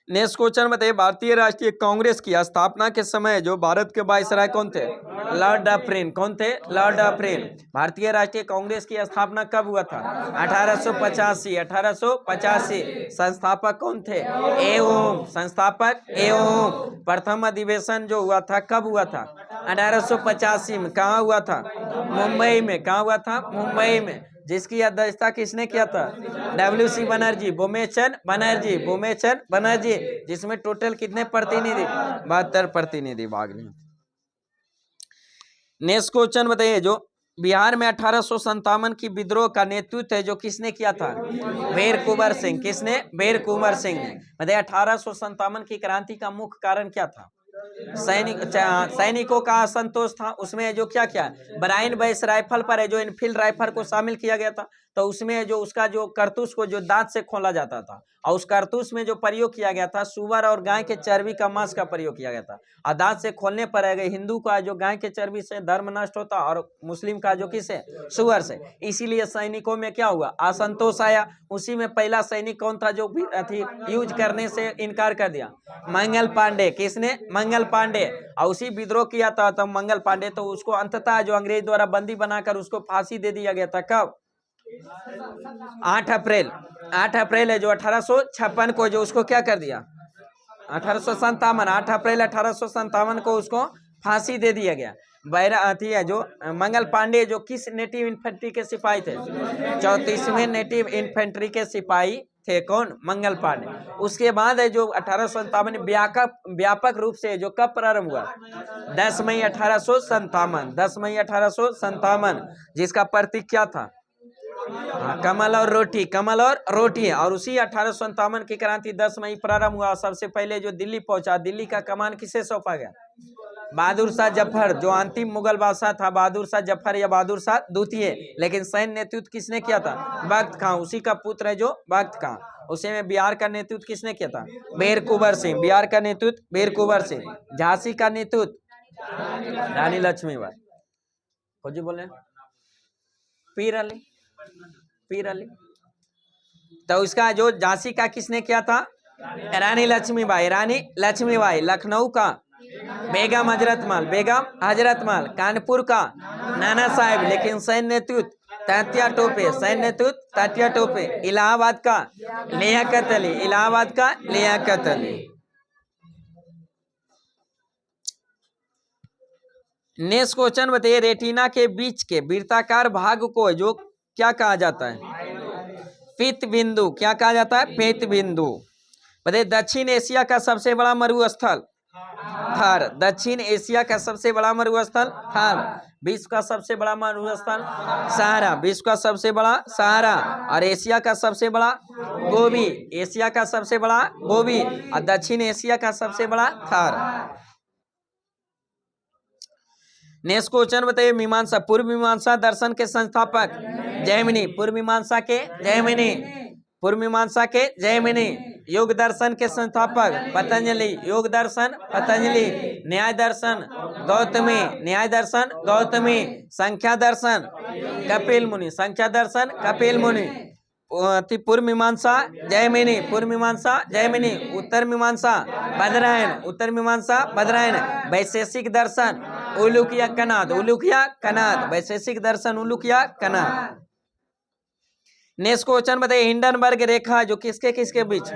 नेक्स्ट क्वेश्चन बताइए, भारतीय राष्ट्रीय कांग्रेस की स्थापना के समय जो भारत के वायसराय कौन थे? Lord Dufferin. कौन थे? Lord Dufferin. भारतीय राष्ट्रीय कांग्रेस की स्थापना कब हुआ था? 1885। 1885। संस्थापक कौन थे? एओम। संस्थापक एओम। प्रथम अधिवेशन जो हुआ था कब हुआ था? 1885 में। कहाँ हुआ था? मुंबई में। कहाँ हुआ था? मुंबई में। जिसकी अध्यक्षता किसने किया था? WC बनर्जी। भूमेचंद बनर्जी। भूमेचंद बनर्जी। जिसमें टोटल कितने प्रतिनिधि? 72 प्रतिनिधि भाग लिए। नेक्स्ट क्वेश्चन बताइए, जो बिहार में 1857 की विद्रोह का नेतृत्व है जो किसने किया था? वीर कुंवर सिंह। किसने? वीर कुंवर सिंह ने। मतलब 1857 की क्रांति का मुख्य कारण क्या था? सैनिकों का असंतोष था। उसमें जो क्या क्या ब्राइन बेस राइफल पर है जो इनफील्ड राइफल को शामिल किया गया था। तो उसमें जो उसका जो कारतूस को जो दांत से खोला जाता था और उस कारतूस में जो प्रयोग किया गया था सुअर और गाय के चर्बी का मांस का प्रयोग किया गया था। और दांत से खोलने पर है हिंदू का जो गाय के चर्बी से धर्म नष्ट होता और मुस्लिम का जो किसे? सुअर से। इसीलिए सैनिकों में क्या हुआ? असंतोष आया। उसी में पहला सैनिक कौन था जो यूज करने से इनकार कर दिया? मंगल पांडे। किसने? मंगल पांडे। और उसी विद्रोह किया था तो मंगल पांडे। तो उसको अंततः जो अंग्रेज द्वारा बंदी बनाकर उसको फांसी दे दिया गया था। कब? 8 अप्रैल है जो 1856 को जो उसको क्या कर दिया? 1857 8 अप्रैल 1857 को उसको फांसी दे दिया गया। है जो मंगल पांडे जो किस नेटिव इन्फेंट्री के सिपाही थे? 34वें नेटिव इन्फेंट्री के सिपाही थे। कौन? मंगल पांडे। उसके बाद है जो 1857 व्यापक रूप से जो कब प्रारंभ हुआ? 10 मई 1857। 10 मई 1857 जिसका प्रतीक क्या था? कमल और रोटी। कमल और रोटी। और उसी 1857 की क्रांति 10 मई प्रारंभ हुआ। सबसे पहले जो दिल्ली पहुंचा, दिल्ली का कमान किसे सौंपा गया? बहादुर शाह जफर जो अंतिम मुगल बादशाह था, बहादुर शाह जफर या बहादुर शाह द्वितीय। लेकिन सैन्य नेतृत्व किसने किया था? बख्त खां। उसी का पुत्र है जो बख्त खां। उसी में बिहार का नेतृत्व किसने किया था? वीर कुंवर सिंह। बिहार का नेतृत्व वीर कुंवर सिंह। झांसी का नेतृत्व रानी लक्ष्मीबाई। फौजी बोले पीर अली। पीर अली। तो उसका जो झांसी का किसने किया था? रानी लक्ष्मीबाई। रानी लक्ष्मीबाई। लखनऊ का बेगम हजरत महल। बेगम हजरत महल। कानपुर का नाना साहेब। लेकिन सैन्य नेतृत्व तात्या टोपे। सैन्य नेतृत्व तात्या टोपे। इलाहाबाद का लियाकत अली। इलाहाबाद का लियाकत अली। नेक्स्ट क्वेश्चन बताइए, रेटिना के बीच के वृत्ताकार भाग को जो क्या कहा जाता है? पीत बिंदु। क्या कहा जाता है? पीत बिंदु। बताइए दक्षिण एशिया का सबसे बड़ा मरुस्थल? थार। दक्षिण एशिया का सबसे बड़ा मरुस्थल थार। विश्व का सबसे बड़ा मरुस्थल सहारा। विश्व का सबसे बड़ा सहारा। और एशिया का सबसे बड़ा गोबी। एशिया का सबसे बड़ा गोबी। और दक्षिण एशिया का सबसे बड़ा थार। नेक्स्ट क्वेश्चन बताइए, मीमांसा पूर्व मीमांसा दर्शन के संस्थापक? जैमिनी। पूर्व मीमांसा के जैमिनी। पूर्व मीमांसा के जैमिनी। योग दर्शन के संस्थापक? पतंजलि। योग दर्शन पतंजलि। न्याय दर्शन गौतमी। न्याय दर्शन गौतमी। संख्या दर्शन कपिल मुनि। संख्या दर्शन कपिल मुनि। पूर्व मीमांसा जैमिनी। पूर्व मीमांसा जैमिनी। उत्तर मीमांसा बदरायन। उत्तर मीमांसा बदरायन। वैशेषिक दर्शन उलूकिया कनाद। उलूकिया कनाद। वैशेषिक दर्शन उलूकिया कनाद। नेक्स्ट क्वेश्चन बताइए, हिंडनबर्ग रेखा जो किसके किसके बीच?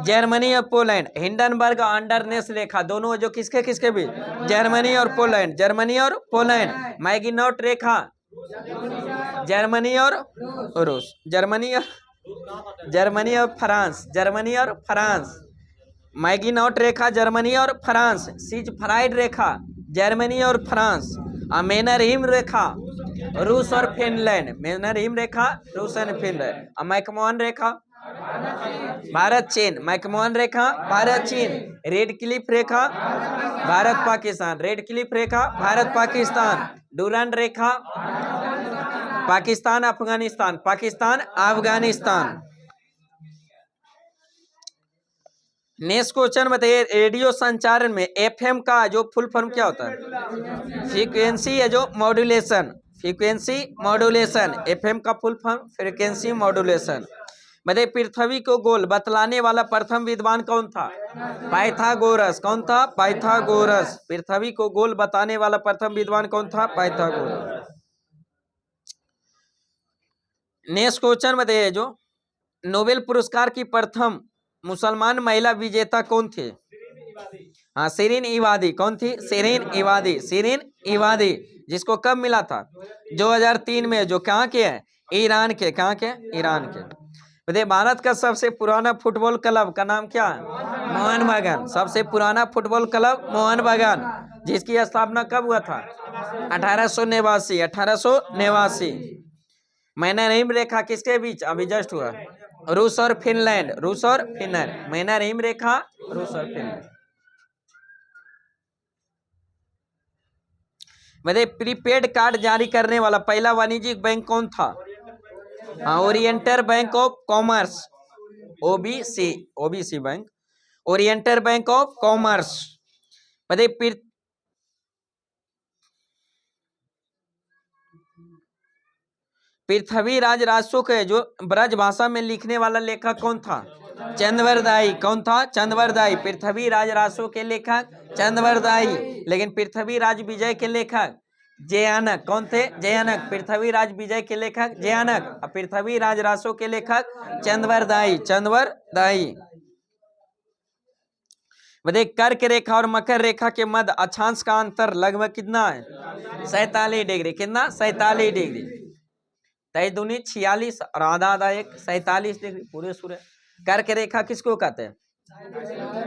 जर्मनी और पोलैंड। हिंडनबर्ग और अंडरनेस रेखा दोनों जो किसके किसके बीच? जर्मनी और पोलैंड। जर्मनी और पोलैंड। मैगिनॉट रेखा? जर्मनी और रूस। जर्मनी और फ्रांस। जर्मनी और फ्रांस। मैगिनॉट रेखा जर्मनी और फ्रांस। सीज फ्राइड रेखा जर्मनी और फ्रांस। मेनरहिम रेखा रूस और फिनलैंड। मेनरहिम रेखा रूस और फिनलैंड। और मैकमोहन रेखा भारत चीन। मैकमोहन रेखा भारत चीन। रेड क्लिफ रेखा भारत पाकिस्तान। रेड क्लिफ रेखा भारत पाकिस्तान। डूरांड रेखा पाकिस्तान अफगानिस्तान। पाकिस्तान अफगानिस्तान। नेक्स्ट क्वेश्चन बताइए, रेडियो संचारण में एफएम का जो फुल फॉर्म क्या होता है? फ्रीक्वेंसी है जो मॉड्यूलेशन। Frequency modulation. एफएम का फुल फॉर्म फ्रीक्वेंसी मॉड्यूलेशन। बताइए पृथ्वी को गोल बतलाने वाला प्रथम विद्वान कौन था? पाइथागोरस। कौन था? पाइथागोरस। पृथ्वी को गोल बताने वाला प्रथम विद्वान कौन था? पाइथागोरस। नेक्स्ट क्वेश्चन बताइए, जो नोबेल पुरस्कार की प्रथम मुसलमान महिला विजेता कौन थे? हाँ, शिरीन इबादी। कौन थी? शिरीन इबादी। शिरीन इबादी जिसको कब मिला था? 2003 में। जो कहाँ के है? ईरान के। कहाँ के? ईरान के। बताइए भारत का सबसे पुराना फुटबॉल क्लब का नाम क्या है? मोहन बागान। सबसे पुराना फुटबॉल क्लब मोहन बागान, जिसकी स्थापना कब हुआ था? 1889। 1889। मैनारिम रेखा किसके बीच अभी जस्ट हुआ? रूस और फिनलैंड। रूस और फिनलैंड। मैनारिम रेखा रूस और फिनलैंड। बताइए प्रीपेड कार्ड जारी करने वाला पहला वाणिज्यिक बैंक कौन था? Oriental bank of commerce, OBC. OBC bank, oriental bank of commerce. बताइए पृथ्वीराज राजसो के जो ब्रज भाषा में लिखने वाला लेखक कौन था? चंद्रवरदाई। कौन था? चंद्रवरदाई। पृथ्वीराज राजसो के लेखक चंद्रवरदाई। लेकिन पृथ्वीराज विजय के लेखक जयानक। कौन थे? जयानक। पृथ्वीराज विजय के लेखक जयानक, और पृथ्वीराज राजसो के लेखक चंद्रवरदाई। चंद्रवरदाई। बताइए कर्क रेखा और मकर रेखा के मध्य अक्षांश का अंतर लगभग कितना है? 47 डिग्री। कितना? 47 डिग्री। तय दूनी 46 और आधा आधा 1, 47 डिग्री पूरे सूर्य। कर्क रेखा किसको कहते हैं?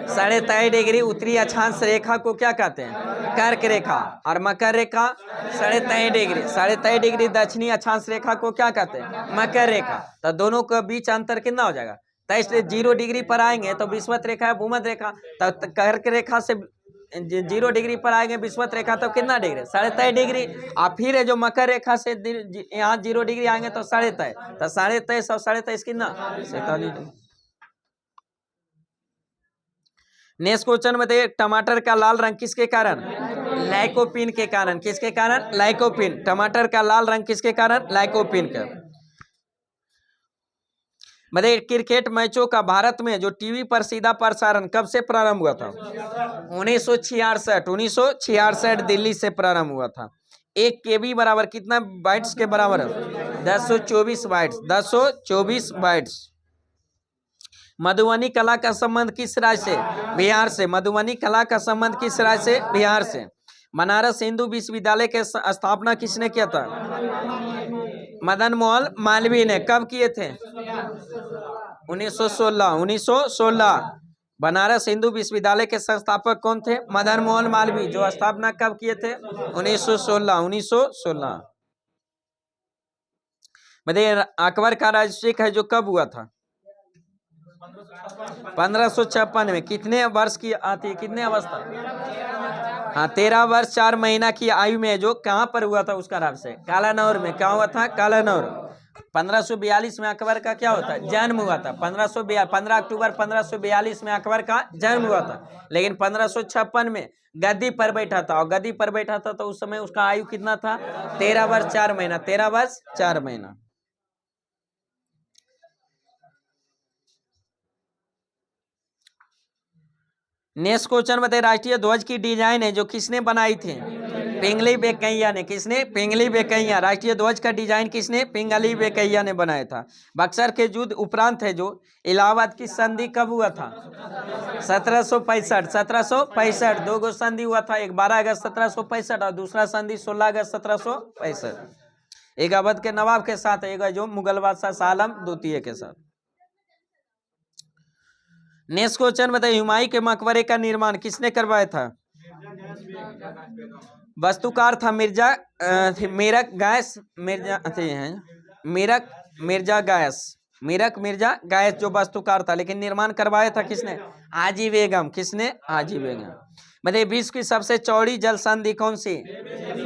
23.5 डिग्री। उत्तरी अक्षांश रेखा को क्या कहते हैं? कर्क रेखा। और मकर रेखा 23.5 डिग्री। 23.5 डिग्री दक्षिणी अक्षांश रेखा को क्या कहते हैं? मकर रेखा। तो दोनों के बीच अंतर कितना हो जाएगा? 0 डिग्री पर आएंगे तो विषुवत रेखा है, भूमध्य रेखा। तो कर्क रेखा से 0 डिग्री पर आएंगे विषुवत रेखा तो कितना डिग्री? 23.5 डिग्री। और फिर जो मकर रेखा से यहाँ 0 डिग्री आएंगे तो 23.5, तो 23.5 और 23.5 कितना? 47 डिग्री। नेक्स्ट क्वेश्चन बताइए टमाटर का लाल रंग किसके कारण? लाइकोपिन के कारण। किसके कारण? लाइकोपिन। टमाटर का लाल रंग किसके कारण? लाइकोपिन का। बताइए क्रिकेट मैचों का भारत में जो टीवी पर सीधा प्रसारण कब से प्रारंभ हुआ था? 1966। 1966 दिल्ली से प्रारंभ हुआ था। 1 KB बराबर कितना बाइट्स के बराबर है? 1024 बाइट्स। 1024 बाइट्स। मधुबनी कला का संबंध किस राज्य से? बिहार से। मधुबनी कला का संबंध किस राज्य से? बिहार से। बनारस हिंदू विश्वविद्यालय के स्थापना किसने किया था? मदन मोहन मालवीय ने। कब किए थे? 1916। 1916। बनारस हिंदू विश्वविद्यालय के संस्थापक कौन थे? मदन मोहन मालवीय। जो स्थापना कब किए थे? 1916। 1916। बताइए अकबर का राज्याभिषेक है जो कब हुआ था? 1556 में। कितने वर्ष की आती है? कितने अवस्था? हाँ 13 वर्ष 4 महीना की आयु में जो कहाँ पर हुआ था उसका राज्याभिषेक? कालानौर में। क्या हुआ था? कालानौर। 1542 में अकबर का क्या होता है? जन्म हुआ था। 15 अक्टूबर 1542 में अकबर का जन्म हुआ था। लेकिन 1556 में गद्दी पर बैठा था, और गद्दी पर बैठा था तो उस समय उसका आयु कितना था? 13 वर्ष 4 महीना। 13 वर्ष 4 महीना। नेक्स्ट क्वेश्चन बताइए राष्ट्रीय ध्वज की डिजाइन है जो किसने बनाई थी? पिंगली वेंकैया ने। किसने? पिंगली वेंकैया। राष्ट्रीय ध्वज का डिजाइन किसने? पिंगली वेंकैया ने बनाया था। बक्सर के युद्ध उपरांत है जो इलाहाबाद की संधि कब हुआ था? 1765। 1765। 2 गो संधि हुआ था, एक 12 अगस्त 1765 और दूसरा संधि 16 अगस्त 1765। एक अवध के नवाब के साथ, एक जो मुगल बादशाह शाह आलम द्वितीय के साथ। नेक्स्ट क्वेश्चन बताइए हुमायूं के मकबरे का निर्माण किसने करवाया था? वास्तुकार था मीरक गैस मिर्जा हैं। मिर्जा गैस। मीरक मिर्जा गैस जो वास्तुकार था, लेकिन निर्माण करवाया था किसने? हाजी बेगम। किसने? हाजी बेगम। बताइए विश्व की सबसे चौड़ी जल संधि कौन सी?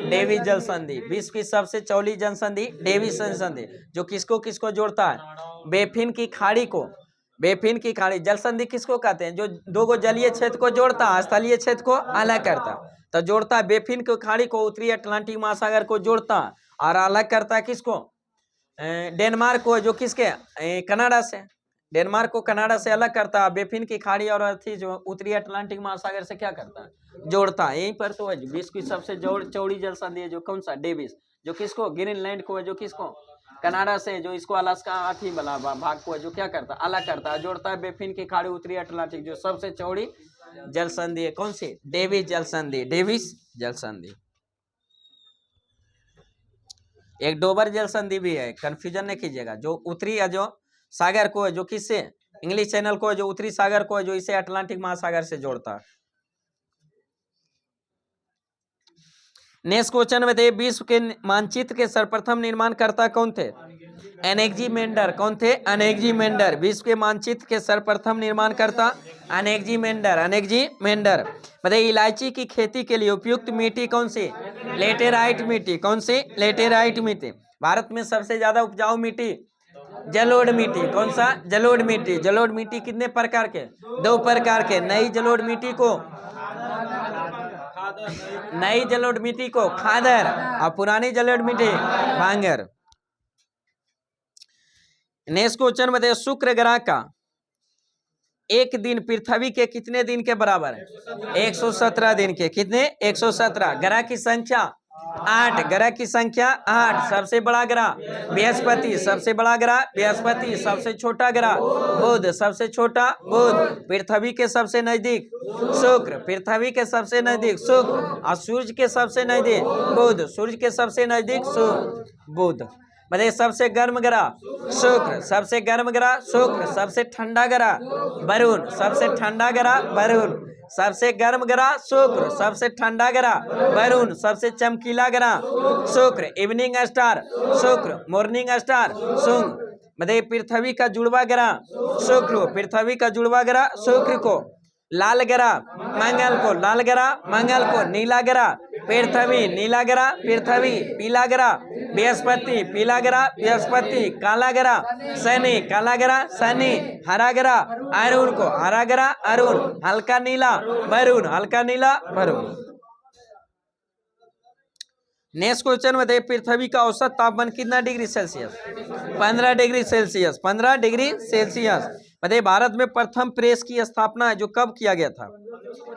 डेविस जल संधि। विश्व की सबसे चौड़ी जल संधि डेविस जल संधि, जो किसको किसको जोड़ता है? बेफिन की खाड़ी को। बेफिन की खाड़ी। जल संधि किसको कहते हैं? जो 2 गो जलीय क्षेत्र को जोड़ता है, स्थलीय क्षेत्र को अलग करता। तो जोड़ता है बेफिन की खाड़ी को उत्तरी अटलांटिक महासागर को जोड़ता, और अलग करता है किसको? डेनमार्क को, जो किसके? कनाडा से। डेनमार्क को कनाडा से अलग करता है। बेफिन की खाड़ी और अथी जो उत्तरी अटलांटिक महासागर से क्या करता है? जोड़ता है। यहीं पर तो है विश्व की सबसे चौड़ी जल संधि है जो कौन सा? डेविस। जो किसको? ग्रीनलैंड को है, जो किसको? कनाडा से। जो इसको अलास्का अथी वाला भाग को है जो क्या करता है? अलग करता है, जोड़ता है। बेफिन की खाड़ी उत्तरी अटलांटिक जो सबसे चौड़ी जल संधि है कौन सी? डेविस जल संधि। डेविस जल संधि। एक डोबर जल संधि भी है, कंफ्यूजन नहीं कीजिएगा। जो उत्तरी या जो सागर को है जो किससे, इंग्लिश चैनल को है जो उत्तरी सागर को है जो इसे अटलांटिक महासागर से जोड़ता है। नेक्स्ट क्वेश्चन बताइए, विश्व के मानचित्र के सर्वप्रथम निर्माणकर्ता कौन थे? एनेक्जीमेंडर। कौन थे? एनेक्जीमेंडर। विश्व के मानचित्र के सर्वप्रथम निर्माणकर्ता एनेक्जीमेंडर। एनेक्जीमेंडर। बताइए इलायची की खेती के लिए उपयुक्त मिट्टी कौन सी? लेटेराइट मिट्टी। कौन सी? लेटेराइट मिट्टी। भारत में सबसे ज्यादा उपजाऊ मिट्टी जलोढ़ मिट्टी। कौन सा? जलोढ़ मिट्टी। जलोढ़ मिट्टी कितने प्रकार के? 2 प्रकार के। नई जलोढ़ मिट्टी को खादर और पुरानी जलोढ़ मिट्टी भांगर। नेक्स्ट क्वेश्चन बताइए, शुक्र ग्रह का एक दिन पृथ्वी के कितने दिन के बराबर है? 117 दिन के। कितने? 117। ग्रह की संख्या 8। ग्रह की संख्या 8। सबसे बड़ा ग्रह बृहस्पति। सबसे बड़ा ग्रह बृहस्पति। सबसे छोटा ग्रह बुध। सबसे छोटा बुध। पृथ्वी के सबसे नजदीक शुक्र। पृथ्वी के सबसे नजदीक शुक्र और सूर्य के सबसे नजदीक बुध। सूर्य के सबसे नजदीक बुध। बताइए सबसे गर्म ग्रह शुक्र। सबसे गर्म ग्रह शुक्र। सबसे ठंडा ग्रह वरुण। सबसे ठंडा ग्रह वरुण। सबसे गर्म ग्रह शुक्र। सबसे ठंडा ग्रह वरुण। सबसे चमकीला ग्रह शुक्र। इवनिंग स्टार शुक्र। मॉर्निंग स्टार शुक्र। बताइए पृथ्वी का जुड़वा ग्रह शुक्र। पृथ्वी का जुड़वा ग्रह शुक्र को। लाल ग्रह मंगल को। लाल ग्रह मंगल को। नीला ग्रह पृथ्वी। नीला ग्रह पृथ्वी। पीला ग्रह बृहस्पति। पीला ग्रह बृहस्पति। काला ग्रह शनि। काला ग्रह शनि। हरा ग्रह अरुण को। हरा ग्रह अरुण। हल्का नीला वरुण। हल्का नीला वरुण। नेक्स्ट क्वेश्चन बताइए, पृथ्वी का औसत तापमान कितना degree Celsius? 15 degree Celsius. 15 degree Celsius. बताइए भारत में प्रथम प्रेस की स्थापना है जो कब किया गया था?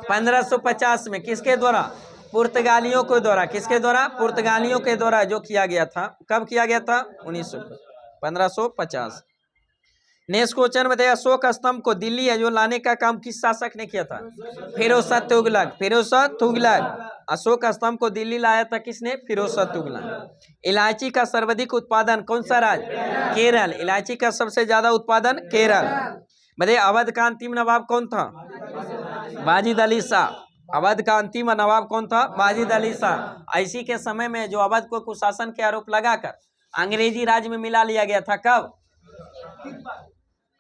1550 में। किसके द्वारा? पुर्तगालियों के द्वारा। किसके द्वारा? पुर्तगालियों के द्वारा जो किया गया था। कब किया गया था? 1550। नेक्स्ट क्वेश्चन बताइए, अशोक स्तंभ को दिल्ली है जो लाने का काम किस शासक ने किया था? फिरोज शाह तुगलक। फिरोज शाह तुगलक। अशोक स्तंभ को दिल्ली लाया था किसने? फिरोज शाह तुगलक। इलायची का सर्वाधिक उत्पादन कौन सा राज्य? केरल। इलायची का सबसे ज्यादा उत्पादन केरल। बताइए अवध का अंतिम नवाब कौन था? वाजिद अली शाह। अवध का अंतिम नवाब कौन था? वाजिद अली शाह। इसी के समय में जो अवध को कुशासन के आरोप लगाकर अंग्रेजी राज में मिला लिया गया था। कब?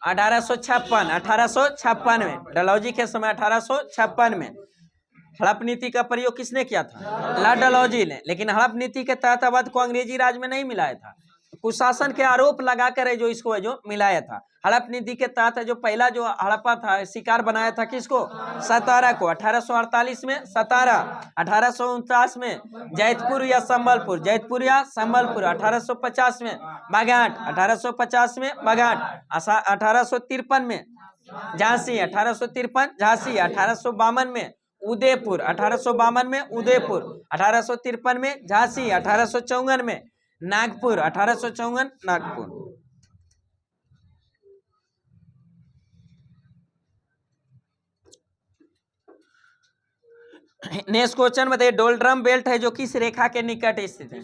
1856 में। डलहौजी के समय 1856 में। हड़प नीति का प्रयोग किसने किया था? लॉर्ड डलहौजी ने। लेकिन हड़प नीति के तहत अवध को अंग्रेजी राज में नहीं मिलाया था, कुशासन के आरोप लगाकर जो इसको है जो मिलाया था। हड़प नीति के तहत जो पहला जो हड़प्पा था शिकार बनाया था किसको? सतारा को। 1848 में सतारा। 1849 में जैतपुर या संबलपुर। जैतपुर या संबलपुर। 1850 में बाघाट। 1850 में बाघाट। 1853 में झांसी। 1853 झांसी। 1852 में उदयपुर। 1852 में उदयपुर। 1853 में झांसी। 1854 में नागपुर। 1854 नागपुर। नेक्स्ट क्वेश्चन बताइए, डोलड्रम बेल्ट है जो किस रेखा के निकट स्थित है?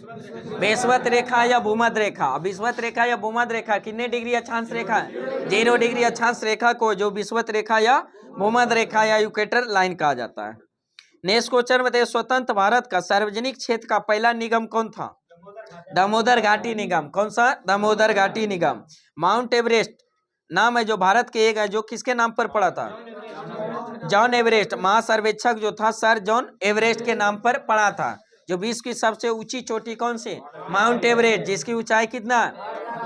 विषुवत रेखा या भूमध्य रेखा? विषुवत रेखा या भूमध्य रेखा कितने डिग्री अक्षांश रेखा है? 0 डिग्री अक्षांश रेखा को जो विषुवत रेखा या भूमध्य रेखा या इक्वेटर लाइन कहा जाता है। नेक्स्ट क्वेश्चन बताइए, स्वतंत्र भारत का सार्वजनिक क्षेत्र का पहला निगम कौन था? दामोदर घाटी निगम। कौन सा? दामोदर घाटी निगम। माउंट एवरेस्ट नाम है जो भारत के एक है जो किसके नाम पर पड़ा था? John Everest. महासर्वेक्षक जो था सर जॉन एवरेस्ट के नाम पर पड़ा था। जो विश्व की सबसे ऊंची चोटी कौन सी? माउंट एवरेस्ट, जिसकी ऊंचाई कितना?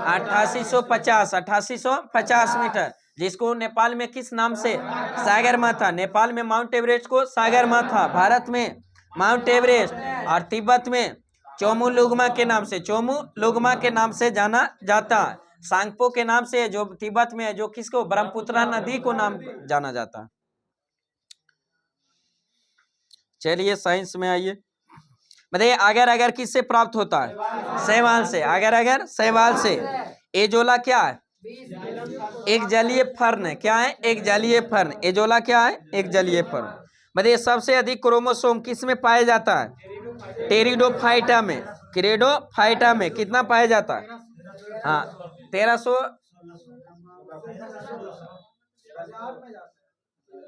8850 मीटर। जिसको नेपाल में किस नाम से? सागरमाथा। नेपाल में माउंट एवरेस्ट को सागरमाथा, भारत में माउंट एवरेस्ट और तिब्बत में चोमुलुंगमा के नाम से, चोमुलुंगमा के नाम से जाना जाता है। सांगपो के नाम से जो तिब्बत में है जो किसको? ब्रह्मपुत्र नदी को नाम जाना जाता है। चलिए साइंस में आइए, बताइए अगर अगर किससे प्राप्त होता है? शैवाल से। अगर अगर शैवाल से। एजोला क्या है? एक जलीय फर्न है। क्या है? एक जलीय फर्न। एजोला क्या है? एक जलीय फर्न। बताइए सबसे अधिक क्रोमोसोम किस में पाया जाता है? टेरिडोफाइटा में। क्रेडोफाइटा में कितना पाया जाता है? हाँ 1300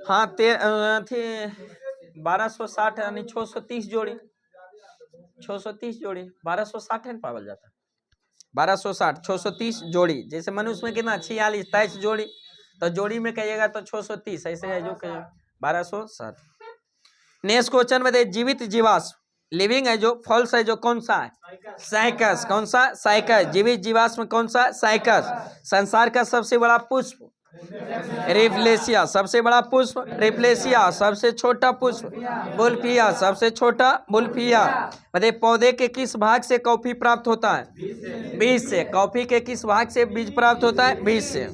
हाँ थे 1260 यानी 630 जोड़ी, 630 जोड़ी 1260 है पावल जाता, 1260 630 जोड़ी। जैसे मनुष्य में कितना 46 23 जोड़ी, तो जोड़ी में कहिएगा तो 630 ऐसे है जो कहिएगा 1260। नेक्स्ट क्वेश्चन में दे जीवित जीवाश्म, लिविंग है जो, फॉल्स है जो, कौन सा है? साइकस। कौन सा? साइकस। जीवित जीवाश्म कौन सा? साइकस। संसार का सबसे बड़ा पुष्प रिफ्लेशिया, सबसे बड़ा पुष्प रिफ्लेशिया, सबसे छोटा पुष्प बुल्फिया, सबसे छोटा बुल्फिया। बताइए पौधे के किस भाग से कॉफी प्राप्त होता है? बीज से। कॉफी के किस भाग से बीज प्राप्त होता है? बीज से।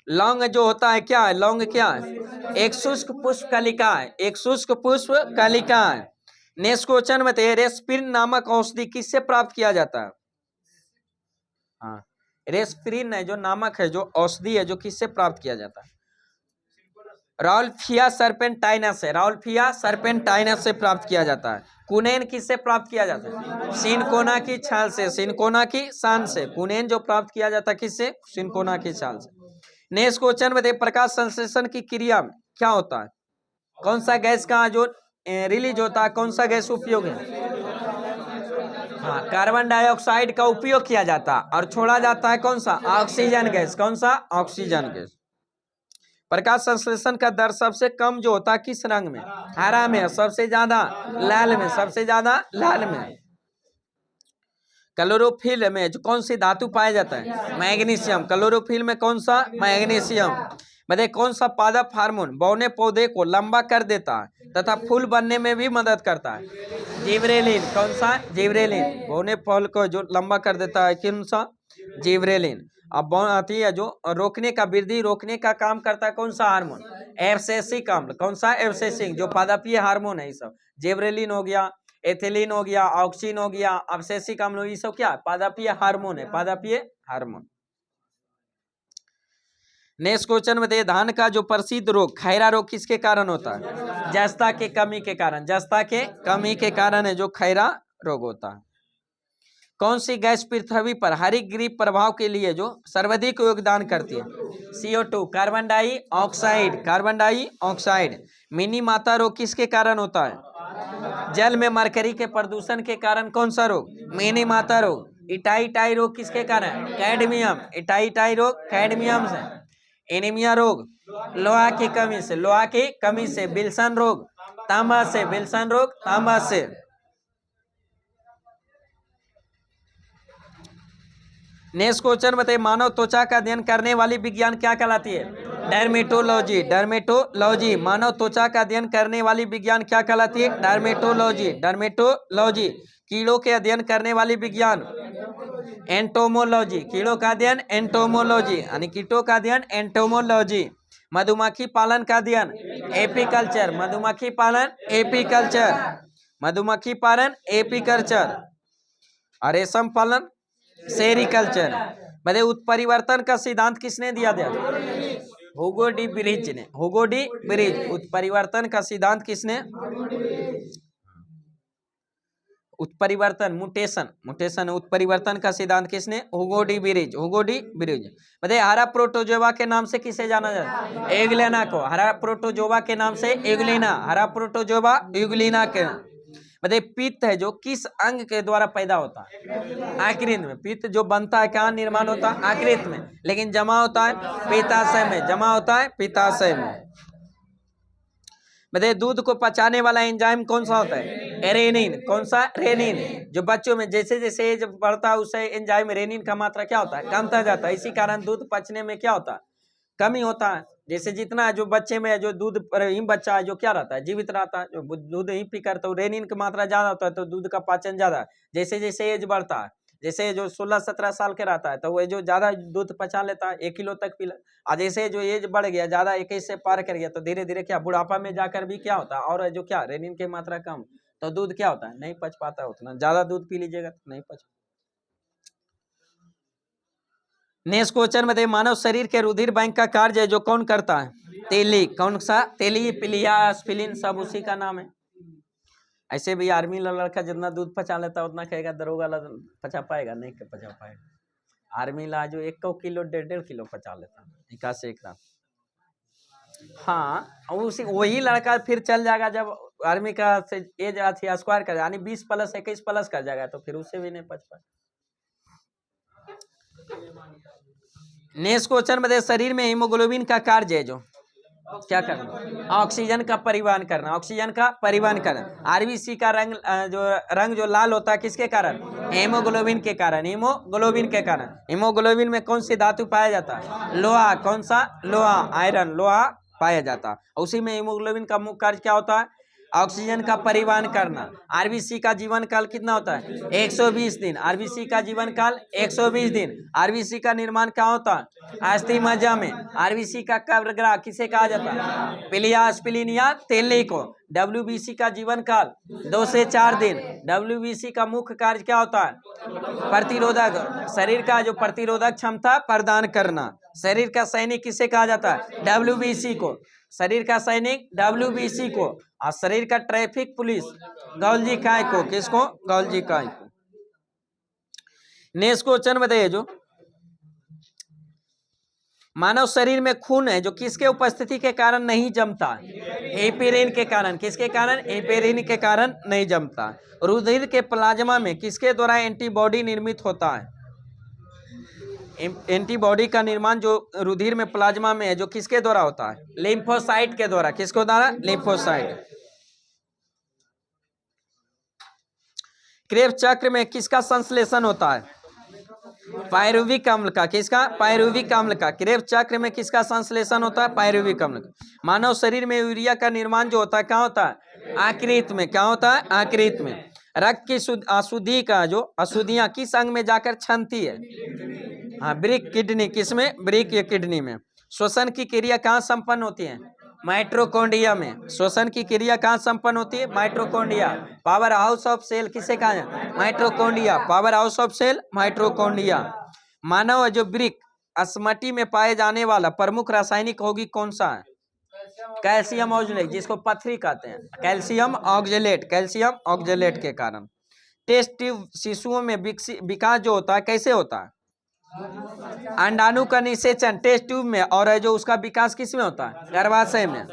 लौंग जो होता है क्या है? लौंग क्या है? एक शुष्क पुष्प कलिका है, एक शुष्क पुष्प कलिका है। नेक्स्ट क्वेश्चन में रेस्पिरिन नामक औषधि किससे प्राप्त किया जाता है? हाँ, रेस्पिरिन है जो नामक है जो औषधि है जो किससे प्राप्त किया जाता है? राउल्फिया सर्पेंटाइनस है, राउल्फिया सर्पेंटाइनस से प्राप्त किया जाता है। कुनेन किससे प्राप्त किया जाता है? सिनकोना की छाल से, सिनकोना की शान से कुनेन जो प्राप्त किया जाता है किससे? सिनकोना की छाल से। नेक्स्ट क्वेश्चन में प्रकाश संश्लेषण की क्रिया क्या होता है? कौन सा गैस का जो रिलीज होता है, कौन सा गैस उपयोग है? हाँ, कार्बन डाइऑक्साइड का उपयोग किया जाता है और छोड़ा जाता है कौन सा? Oxygen gas. कौन सा? Oxygen gas. प्रकाश संश्लेषण का दर सबसे कम जो होता है किस रंग में? हरा में। सबसे ज्यादा लाल में, सबसे ज्यादा लाल में। क्लोरोफिल में जो कौन सी धातु पाया जाता है? मैग्नीशियम। क्लोरोफिल में कौन सा? मैग्नीशियम। बताइए कौन सा पादप हार्मोन बौने पौधे को लंबा कर देता है तथा फूल बनने में भी मदद करता है? जिब्रेलिन। कौन सा? जिब्रेलिन। बौने फूल को जो लंबा कर देता है कौन सा? जिब्रेलिन। अब आती है जो रोकने का, वृद्धि रोकने का काम करता है कौन सा हार्मोन? एब्सेसिक अम्ल। कौन सा? एब्सेसिक, जो पादपीय हार्मोन है ये सब। जिब्रेलिन हो गया, एथिलीन हो गया, ऑक्सीन हो गया, एब्सेसिक अम्ल, ये सब क्या? पादपीय हार्मोन है, पादपीय हार्मोन। नेक्स्ट क्वेश्चन में धान का जो प्रसिद्ध रोग खैरा रोग किसके कारण होता है? जस्ता के कमी के कारण, जस्ता के कमी के कारण है जो खैरा रोग होता है। कौन सी गैस पृथ्वी पर हरितगृह प्रभाव के लिए जो सर्वाधिक योगदान करती है? CO2, carbon dioxide, carbon dioxide. Mini माता रोग किसके कारण होता है? जल में मरकरी के प्रदूषण के कारण कौन सा रोग? मिनी माता रोग। इटाई रोग किसके कारण? कैडमियम। इटाई रोग कैडमियम से। एनीमिया रोग लोहा की कमी से, लोहा की कमी से। विल्सन रोग तांबा से, विल्सन रोग तांबा से। नेक्स्ट क्वेश्चन बताइए मानव त्वचा का अध्ययन करने वाली विज्ञान क्या कहलाती है? डर्मेटोलॉजी। डर्मेटोलॉजी। मानव त्वचा का अध्ययन करने वाली विज्ञान क्या कहलाती है? डर्मेटोलॉजी। डर्मेटोलॉजी। कीड़ों के अध्ययन करने वाली विज्ञान एंटोमोलॉजी। कीड़ों का अध्ययन एंटोमोलॉजी, यानी कीटों का अध्ययन एंटोमोलॉजी। मधुमक्खी पालन का अध्ययन एपीकल्चर। मधुमक्खी पालन एपीकल्चर। मधुमक्खी पालन एपीकल्चर। और रेशम पालन सेरिकल्चर। मतलब उत्परिवर्तन का सिद्धांत किसने दिया था? हुगो डी ब्रिज ने। हुगो डी ब्रिज। उत्परिवर्तन का सिद्धांत किसने? उत्परिवर्तन, मुटेशन, मुटेशन उत्परिवर्तन का सिद्धांत किसने? हुगो डी ब्रिज। हुगो डी ब्रिज। बताइए हरा प्रोटोजोवा के नाम से किसे जाना जाता है? एगुलेना को। हरा प्रोटोजोवा के नाम से एगुलेना, हरा प्रोटोजोवा एगुलेना के। बताइए पित्त है जो किस अंग के द्वारा पैदा होता है? आकृत में। पित्त जो बनता है कहाँ निर्माण होता है? आकृत में, लेकिन जमा होता है पित्ताशय में, जमा होता है पित्ताशय में। बताइए दूध को पचाने वाला एंजाइम कौन सा होता है? रेनिन। कौन सा? रेनिन। जो बच्चों में जैसे जैसे एज बढ़ता है उससे एंजाइम रेनिन का मात्रा क्या होता है? कमता जाता है। इसी कारण दूध पचने में क्या होता है? कमी होता है। जैसे जितना जो बच्चे में जो दूध पर ही बच्चा है जो क्या रहता है? जीवित रहता है। जो दूध ही पी कर तो रेनिन की मात्रा ज्यादा होता है तो दूध का पाचन ज्यादा। जैसे जैसे एज बढ़ता है, जैसे जो 16-17 साल के रहता है तो वो जो ज्यादा दूध पचा लेता है, 1 किलो तक पी। और जैसे जो एज बढ़ गया, ज्यादा 21 से पार कर गया तो धीरे धीरे क्या बुढ़ापा में जाकर भी क्या होता है? और जो क्या रेनिन की मात्रा कम, तो दूध क्या होता है? नहीं पच पाता उतना। ज्यादा दूध पी लीजिएगा तो नहीं पच। नेक्स्ट क्वेश्चन में मानव शरीर के रुधिर बैंक का कार्य है जो कौन करता है? तेली। कौन सा? तेली, पिलिया, स्फिलिन सब उसी का नाम है। ऐसे भी आर्मी लड़का जितना दूध पचा लेता उतना कहेगा दरोगा पचा पाएगा? नहीं पचा पाएगा। आर्मी ला जो 1 किलो 1.5 किलो पचा लेता एका से एक रात। हाँ उसी वही लड़का फिर चल जाएगा जब आर्मी का एज अथी स्क्वायर कर यानी 20 प्लस 21 प्लस कर जाएगा तो फिर उससे भी नहीं पच पाए। नेक्स्ट क्वेश्चन बताइए, शरीर में हीमोग्लोबिन का कार्य है जो क्या करना? ऑक्सीजन का परिवहन करना, ऑक्सीजन का परिवहन करना। आरबीसी का रंग जो लाल होता है किसके कारण? हीमोग्लोबिन के कारण, हीमोग्लोबिन के कारण। हीमोग्लोबिन में कौन सी धातु पाया जाता है? लोहा। कौन सा? लोहा, आयरन, लोहा पाया जाता है। उसी में हीमोग्लोबिन का मुख्य कार्य क्या होता है? ऑक्सीजन का परिवहन करना। आरबीसी का जीवन काल कितना होता है? 120 दिन। आरबीसी का जीवन काल 120 दिन। आरबीसी का निर्माण क्या होता है? अस्थि मज्जा में। आरबीसी का गर्भगृह किसे कहा जाता है? पिलिया, स्प्लीनिया, तेली को। डब्ल्यूबीसी का जीवन काल 2 से 4 दिन। डब्ल्यूबीसी का मुख्य कार्य क्या होता है? प्रतिरोधक, शरीर का जो प्रतिरोधक क्षमता प्रदान करना। शरीर का सैनिक किसे कहा जाता है? डब्ल्यूबीसी को। शरीर का सैनिक डब्ल्यूबीसी को। और शरीर का ट्रैफिक पुलिस गॉल्जी काय को। किसको? गॉल्जी काय को। नेक्स्ट क्वेश्चन बताइए, जो मानव शरीर में खून है जो किसके उपस्थिति के कारण नहीं जमता? हेपेरिन के कारण। किसके कारण? हेपेरिन के कारण नहीं जमता। रुधिर के प्लाज्मा में किसके द्वारा एंटीबॉडी निर्मित होता है? एंटीबॉडी का निर्माण जो रुधिर में प्लाज्मा में है जो किसके द्वारा होता है? लिम्फोसाइट के द्वारा। किसके द्वारा? लिम्फोसाइट। क्रेब्स चक्र में किसका संश्लेषण होता है? पायरुविक अम्ल का। किसका? पायरुविक अम्ल का। क्रेब्स चक्र में किसका संश्लेषण होता है? पायरुविक अम्ल का। मानव शरीर में यूरिया का निर्माण जो होता है क्या होता है? आकृत में। क्या होता है? आकृत में। रक्त की अशुद्धि का जो अशुद्धियां किस अंग में जाकर छनती है? हाँ, ब्रिक किडनी। किसमें? ब्रिक या किडनी में। श्वसन की क्रिया कहाँ संपन्न होती है? माइट्रोकॉन्ड्रिया में। श्वसन की क्रिया कहाँ संपन्न होती है? Mitochondria. Power house of cell किसे कहा जाता है? Mitochondria. Power house of cell mitochondria. मानव जो ब्रिक अस्मटी में पाए जाने वाला प्रमुख रासायनिक होगी कौन सा है? कैल्शियम ऑक्जेलेट, जिसको पथरी कहते हैं। Calcium oxalate. कैल्शियम ऑक्जेलेट के कारण। टेस्ट ट्यूब शिशुओं में विकास जो होता है कैसे होता है? अंडाणु का निषेचन टेस्ट ट्यूब में, और जो उसका विकास किस में होता है? गर्भाशय में।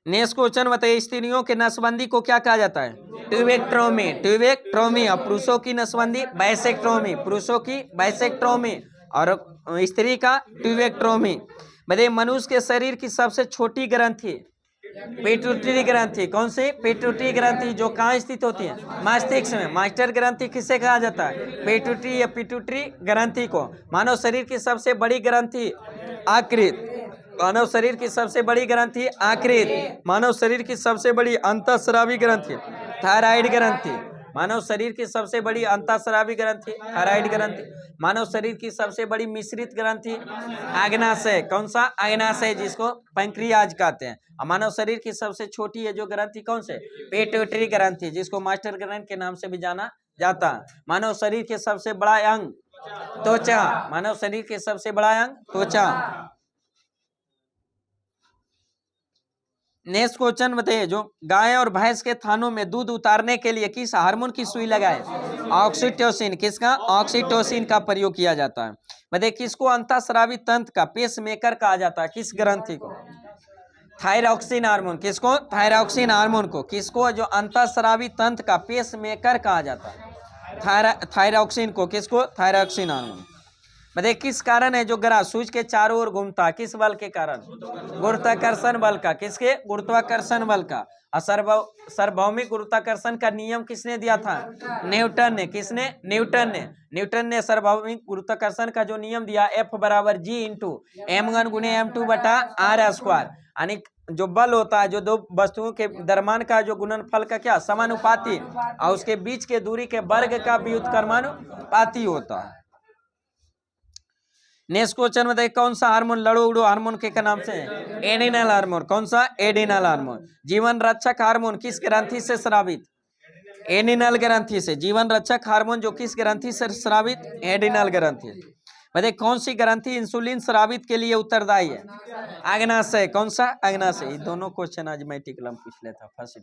नेक्स्ट क्वेश्चन बताइए, स्त्रियों के नसबंदी को क्या कहा जाता है? ट्यूबेक्टोमी। ट्यूबेक्टोमी। और पुरुषों की नसबंदी बाइसेक्टोमी। पुरुषों की बाइसेक्टोमी और स्त्री का ट्यूबेक्टोमी। बताइए, मनुष्य के शरीर की सबसे छोटी ग्रंथि पिट्यूटरी ग्रंथि। कौन सी? पिट्यूटरी ग्रंथि, जो कहाँ स्थित होती है? मस्तिष्क में। मास्टर ग्रंथि किसे कहा जाता है? पिट्यूटरी या पिट्यूटरी ग्रंथि को। मानव शरीर की सबसे बड़ी ग्रंथि आकृत। मानव शरीर की सबसे बड़ी ग्रंथि आकृत। मानव शरीर की सबसे बड़ी अंतःस्रावी ग्रंथि थायराइड ग्रंथि। मानव शरीर की सबसे बड़ी अंतःस्रावी ग्रंथि थायराइड ग्रंथि। मानव शरीर की सबसे बड़ी मिश्रित ग्रंथि अग्नाशय। कौन सा? अग्नाशय, जिसको पैंक्रियाज कहते हैं। और मानव शरीर की सबसे छोटी है जो ग्रंथि कौन से? पिट्यूटरी ग्रंथि, जिसको मास्टर ग्रंथि के नाम से भी जाना जाता है। मानव शरीर के सबसे बड़ा अंग त्वचा। मानव शरीर के सबसे बड़ा अंग त्वचा। नेक्स्ट क्वेश्चन बताइए, जो गाय और भैंस के थानों में दूध उतारने के लिए किस हार्मोन की सुई लगाए? ऑक्सीटोसिन। किसका? ऑक्सीटोसिन का प्रयोग किया जाता है। बताइए, किसको अंतःस्रावी तंत्र का पेस मेकर कहा जाता है? किस ग्रंथि को? Thyroxine hormone. किसको? थायरॉक्सिन हार्मोन को। किसको? जो अंतःस्रावी तंत्र का पेस मेकर कहा जाता है? थायरॉक्सिन को। किसको? Thyroxine hormone. बताइए, किस कारण है जो ग्रह सूर्य के चारों ओर घूमता है? किस बल के कारण? गुरुत्वाकर्षण बल का। किसके? गुरुत्वाकर्षण बल का। और सार्वभौमिक गुरुत्वाकर्षण का नियम किसने दिया था? न्यूटन ने। किसने? न्यूटन ने। न्यूटन ने सार्वभौमिक गुरुत्वाकर्षण का जो नियम दिया, F बराबर G इंटू M1 गुणे M2 बटा R स्क्वायर। यानी जो बल होता है, जो दो वस्तुओं के दरम्यान का जो गुणनफल का क्या समानुपाती, और उसके बीच के दूरी के वर्ग का व्युत्क्रमानुपाती होता है। नेक्स्ट क्वेश्चन बताइए, कौन सा हार्मोन लड़ो उड़ो हार्मोन के नाम से है? Adrenal hormone. कौन सा? Adrenal hormone. जीवन रक्षक हार्मोन किस ग्रंथि से स्रावित? एडिनल ग्रंथि से। जीवन रक्षक हार्मोन जो किस ग्रंथि से स्रावित? एडिनल ग्रंथि। बताइए, कौन सी ग्रंथि इंसुलिन स्रावित के लिए उत्तरदायी है? अग्नाशय। कौन सा? अग्नाशय। दोनों क्वेश्चन आज मैं टिकलम पूछ लेता फर्स्ट।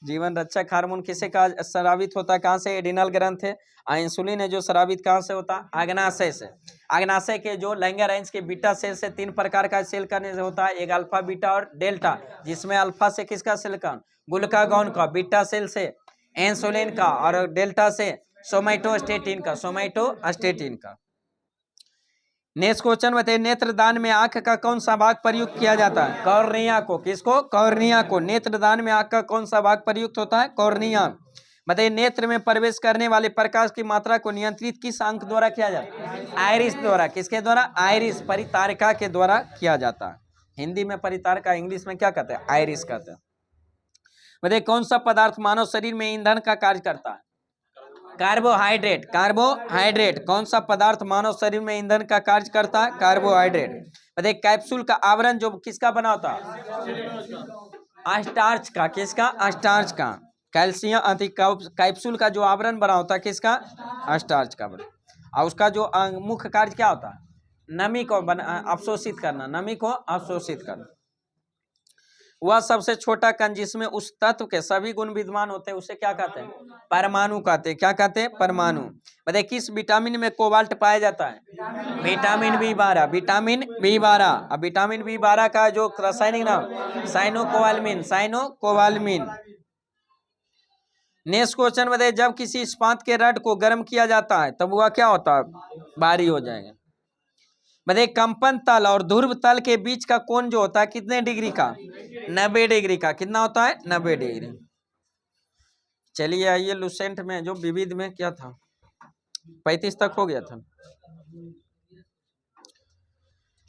जीवन रक्षक हार्मोन किसे कहा स्रावित होता है, कहाँ से? एडिनल ग्रंथ है। इंसुलिन है जो स्रावित कहाँ से होता है? अग्नाशय से। अग्नाशय के जो लैंगर रेंज के बीटा सेल से 3 प्रकार का सेल करने से होता है, एक अल्फा, बीटा और डेल्टा, जिसमें अल्फा से किसका सिलिकॉन? ग्लूकागॉन का, बीटा सेल से इंसुलिन का और डेल्टा से सोमैटोस्टेटिन का, सोमैटोस्टेटिन का। नेक्स्ट क्वेश्चन बताइए, नेत्रदान में आंख का कौन सा भाग प्रयुक्त किया जाता है? कॉर्निया को। किसको? कॉर्निया को। नेत्रदान में आंख का कौन सा भाग प्रयुक्त होता है? कॉर्निया। बताइए, नेत्र में प्रवेश करने वाले प्रकाश की मात्रा को नियंत्रित किस अंग द्वारा किया जाता है? आइरिस द्वारा। किसके द्वारा? आइरिस, परितारिका के द्वारा किया जाता है। हिंदी में परितारिका, इंग्लिश में क्या कहते हैं? आइरिस कहते हैं। बताइए, कौन सा पदार्थ मानव शरीर में ईंधन का कार्य करता है? कार्बोहाइड्रेट। कार्बोहाइड्रेट। कौन सा पदार्थ मानव शरीर में ईंधन का कार्य करता है? कार्बोहाइड्रेट। बताइए, कैप्सूल का आवरण जो किसका बना होता है? स्टार्च का। किसका? स्टार्च का। कैल्शियम कैप्सूल का जो आवरण बना होता है किसका? स्टार्च का बना। और उसका जो मुख्य कार्य क्या होता है? नमी को अवशोषित करना, नमी को अवशोषित करना। वह सबसे छोटा कण जिसमें उस तत्व के सभी गुण विद्यमान होते हैं उसे क्या कहते हैं? परमाणु कहते हैं। क्या कहते हैं? परमाणु। बताइए, किस विटामिन में कोबाल्ट पाया जाता है? Vitamin B12। Vitamin B12। अब विटामिन B12 का जो रासायनिक नाम साइनोकोबाल्मिन। साइनोकोबाल्मिन। नेक्स्ट क्वेश्चन बताइए, जब किसी इस्पात के रड को गर्म किया जाता है तब वह क्या होता है? भारी हो जाएगा। बताइए, कंपन तल और ध्रुव तल के बीच का कोण जो होता है कितने डिग्री का? 90 डिग्री का। कितना होता है? 90 डिग्री। चलिए आइए, लुसेंट में जो विविध में क्या था, 35 तक हो गया था।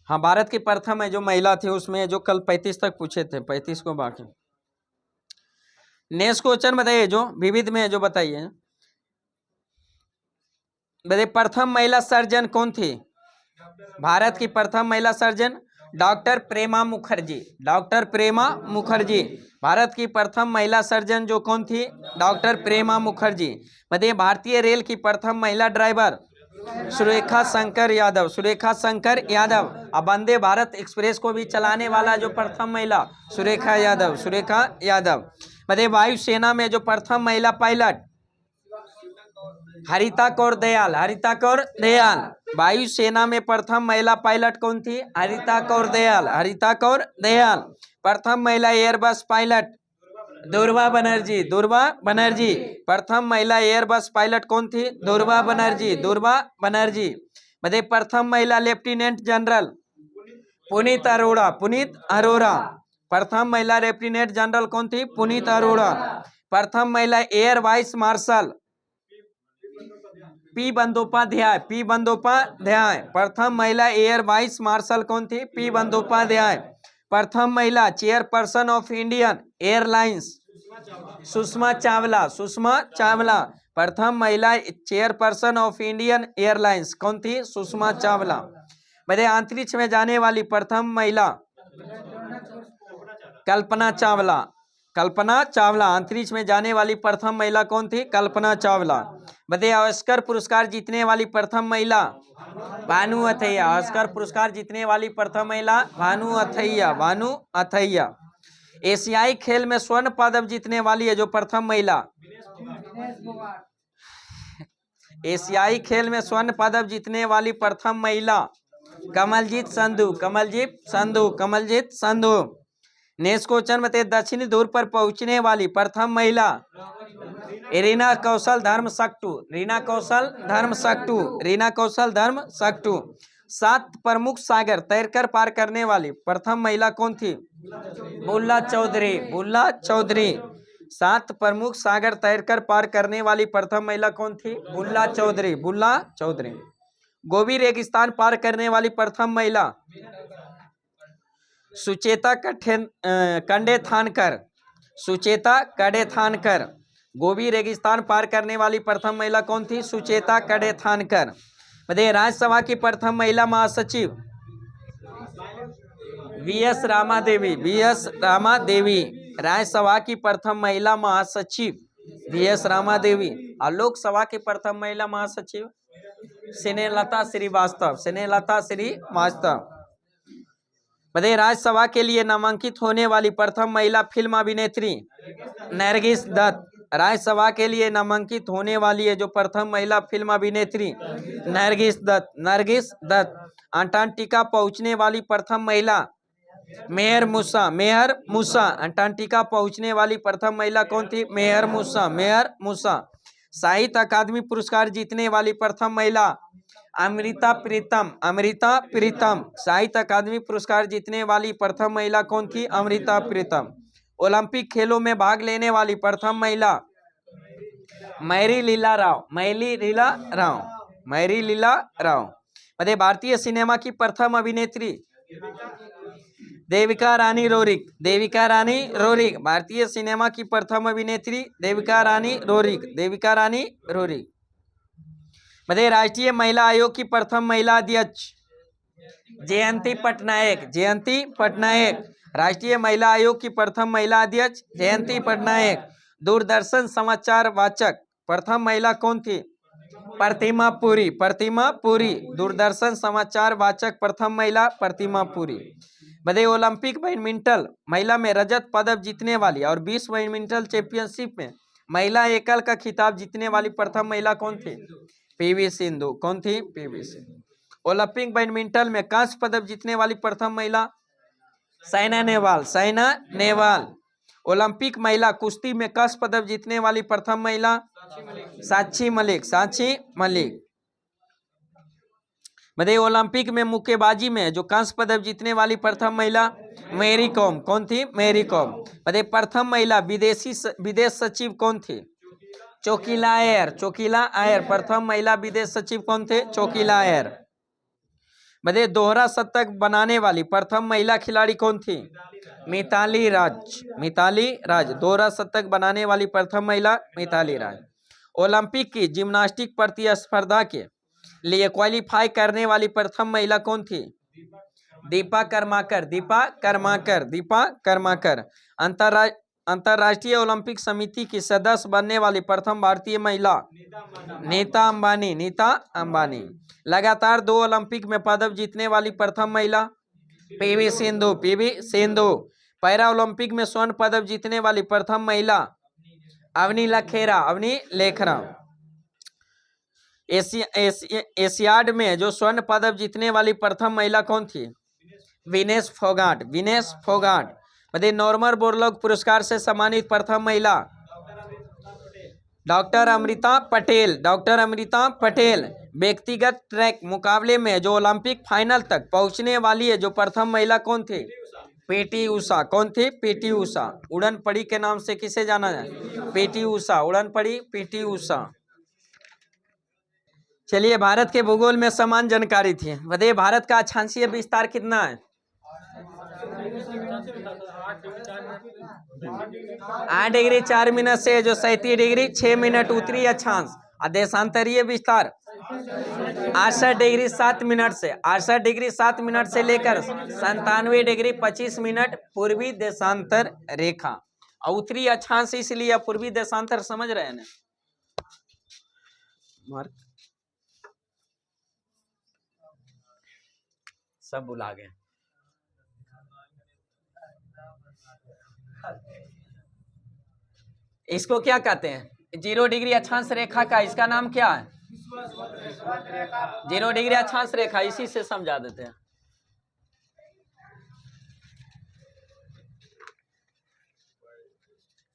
हाँ, भारत की प्रथम जो महिला थी उसमें जो कल 35 तक पूछे थे, 35 को बाकी। नेक्स्ट क्वेश्चन बताइए, जो विविध में जो बताइए, प्रथम महिला सर्जन कौन थी? भारत की प्रथम महिला सर्जन डॉक्टर प्रेमा मुखर्जी। डॉक्टर प्रेमा मुखर्जी। भारत की प्रथम महिला सर्जन जो कौन थी? डॉक्टर प्रेमा मुखर्जी। बताइए, भारतीय रेल की प्रथम महिला ड्राइवर सुरेखा शंकर यादव। सुरेखा शंकर यादव। अब वंदे भारत एक्सप्रेस को भी चलाने वाला जो प्रथम महिला, सुरेखा यादव। सुरेखा यादव। बताइए, वायुसेना में जो प्रथम महिला पायलट हरिता कौर दयाल। हरिता कौर दयाल। वायुसेना में प्रथम महिला पायलट कौन थी? हरिता कौर दयाल। हरिता कौर दयाल। प्रथम महिला एयरबस पायलट दुर्वा बनर्जी। दुर्वा बनर्जी। प्रथम महिला एयरबस पायलट कौन थी? दुर्वा बनर्जी। दुर्वा बनर्जी। बताइए, प्रथम महिला लेफ्टिनेंट जनरल पुनीत अरोड़ा। पुनीत अरोड़ा। प्रथम महिला लेफ्टिनेंट जनरल कौन थी? पुनीत अरोड़ा। प्रथम महिला air vice marshal P Bandopadhyay. P Bandopadhyay. प्रथम महिला एयर वाइस मार्शल कौन थी? पी बंदोपाध्याय। प्रथम महिला chairperson of Indian Airlines Sushma Chawla. Sushma Chawla. प्रथम महिला चेयरपर्सन ऑफ इंडियन एयरलाइंस कौन थी? सुषमा चावला। बताइए, अंतरिक्ष में जाने वाली प्रथम महिला कल्पना चावला। कल्पना चावला। अंतरिक्ष में जाने वाली प्रथम महिला कौन थी? कल्पना चावला। बताइए, ऑस्कर पुरस्कार जीतने वाली प्रथम महिला भानु अथैया। ऑस्कर पुरस्कार जीतने वाली प्रथम महिला भानु अथैया। भानु अथैया। एशियाई खेल में स्वर्ण पदक जीतने वाली है जो प्रथम महिला, एशियाई खेल में स्वर्ण पदक जीतने वाली प्रथम महिला कमलजीत संधू। कमलजीत संधू। कमलजीत संधू। नेक्स्ट क्वेश्चन बताइए, दक्षिणी ध्रुव पर पहुंचने वाली प्रथम महिला रीना कौशल धर्मशक्तु। रीना कौशल धर्मशक्तु। रीना कौशल धर्मशक्तु। 7 प्रमुख सागर तैरकर पार करने वाली प्रथम महिला कौन थी? बुल्ला चौधरी। बुल्ला चौधरी। 7 प्रमुख सागर तैरकर पार करने वाली प्रथम महिला कौन थी? बुल्ला चौधरी। बुल्ला चौधरी। गोबी रेगिस्तान पार करने वाली प्रथम महिला सुचेता कंडेथानकर। सुचेता कंडेथानकर। गोबी रेगिस्तान पार करने वाली प्रथम महिला कौन थी? सुचेता कंडेथानकर। बताइए, राज्यसभा की प्रथम महिला महासचिव वीएस रामा देवी। वीएस रामा देवी। राज्यसभा की प्रथम महिला महासचिव वीएस रामा देवी। और लोकसभा की प्रथम महिला महासचिव स्नेहलता श्रीवास्तव। स्नेहलता श्रीवास्तव। बताइए राज्यसभा के लिए नामांकित होने वाली प्रथम महिला फिल्म अभिनेत्री नरगिस दत्त। राज्यसभा के लिए नामांकित होने वाली है जो प्रथम महिला फिल्म अभिनेत्री नरगिस दत्त। नरगिस दत्त। अंटार्कटिका पहुंचने वाली प्रथम महिला मेहर मूसा। मेहर मूसा। अंटार्कटिका पहुंचने वाली प्रथम महिला कौन थी? मेहर मूसा। मेहर मूसा। साहित्य अकादमी पुरस्कार जीतने वाली प्रथम महिला अमृता प्रीतम। अमृता प्रीतम। साहित्य अकादमी पुरस्कार जीतने वाली प्रथम महिला कौन थी? अमृता प्रीतम। ओलंपिक खेलों में भाग लेने वाली प्रथम महिला मैरी लीला राव। मैरी लीला राव। मैरी लीला राव। बताइए भारतीय सिनेमा की प्रथम अभिनेत्री देविका रानी रोरिक। देविका रानी रोरिक। भारतीय सिनेमा की प्रथम अभिनेत्री देविका रानी रोरिक। देविका रानी रोरिक। बताइए राष्ट्रीय महिला आयोग की प्रथम महिला अध्यक्ष जयंती पटनायक। जयंती पटनायक। राष्ट्रीय महिला आयोग की प्रथम महिला अध्यक्ष जयंती पटनायक। दूरदर्शन समाचार वाचक प्रथम महिला कौन थी? प्रतिमा पुरी। प्रतिमा पुरी। दूरदर्शन समाचार वाचक प्रथम महिला प्रतिमा पुरी। बताइए ओलंपिक बैडमिंटन महिला में रजत पदक जीतने वाली और विश्व बैडमिंटन चैंपियनशिप में महिला एकल का खिताब जीतने वाली प्रथम महिला कौन थी? पीवी सिंधु। कौन थी? पीवी सिंधु। ओलंपिक बैडमिंटन में कांस्य पदक जीतने वाली प्रथम महिला साइना नेहवाल। साइना नेहवाल। ओलंपिक महिला कुश्ती में कांस्य पदक जीतने वाली प्रथम महिला साक्षी मलिक। साक्षी मलिक। बताइए ओलंपिक में मुक्केबाजी में जो कांस्य पदक जीतने वाली प्रथम महिला मैरी कॉम। कौन थी? मैरी कॉम। बताइए प्रथम महिला विदेश सचिव कौन थी? चोकीला अय्यर। चोकीला अय्यर। प्रथम महिला विदेश सचिव कौन थे? चोकीला अय्यर। बताइए दोहरा शतक बनाने वाली प्रथम महिला खिलाड़ी कौन थी? मिताली राज। मिताली राज। दोहरा शतक बनाने वाली प्रथम महिला मिताली राज। ओलंपिक की जिम्नास्टिक प्रतिस्पर्धा के लिए क्वालिफाई करने वाली प्रथम महिला कौन थी? दीपा कर्माकर। दीपा कर्माकर। दीपा कर्माकर। अंतर्राष्ट्रीय ओलंपिक समिति की सदस्य बनने वाली प्रथम भारतीय महिला नीता अंबानी। नीता अंबानी। लगातार 2 ओलंपिक में पदक जीतने वाली प्रथम महिला PV Sindhu. PV Sindhu. Para Olympic में स्वर्ण पदक जीतने वाली प्रथम महिला अवनी लखेरा। अवनी लेखरा। एशियाड में जो स्वर्ण पदक जीतने वाली प्रथम महिला कौन थी? विनेश फोगाट। विनेश फोगाट। बताइए नॉर्मन बोरलॉग पुरस्कार से सम्मानित प्रथम महिला डॉक्टर अमृता पटेल। डॉक्टर अमृता पटेल। व्यक्तिगत ट्रैक मुकाबले में जो ओलंपिक फाइनल तक पहुंचने वाली है जो प्रथम महिला कौन थी? पीटी उषा। कौन थी? पीटी उषा। उड़न पड़ी के नाम से किसे जाना जाए? पीटी उषा। उड़न पड़ी पीटी उषा। चलिए भारत के भूगोल में समान जानकारी थी। बताइए भारत का अक्षांशीय विस्तार कितना है? 8 डिग्री 4 मिनट से जो 37 डिग्री 6 मिनट उत्तरी अक्षांश। देशांतरीय विस्तार 68 डिग्री 7 मिनट से 68 डिग्री 7 मिनट से लेकर 97 डिग्री 25 मिनट पूर्वी देशांतर रेखा। और उत्तरी अक्षांश इसलिए पूर्वी देशांतर समझ रहे हैं ना? मार्क सब बुला गए। इसको क्या कहते हैं? 0 डिग्री अक्षांश रेखा का इसका नाम क्या है? 0 डिग्री अक्षांश रेखा। इसी से समझा देते हैं।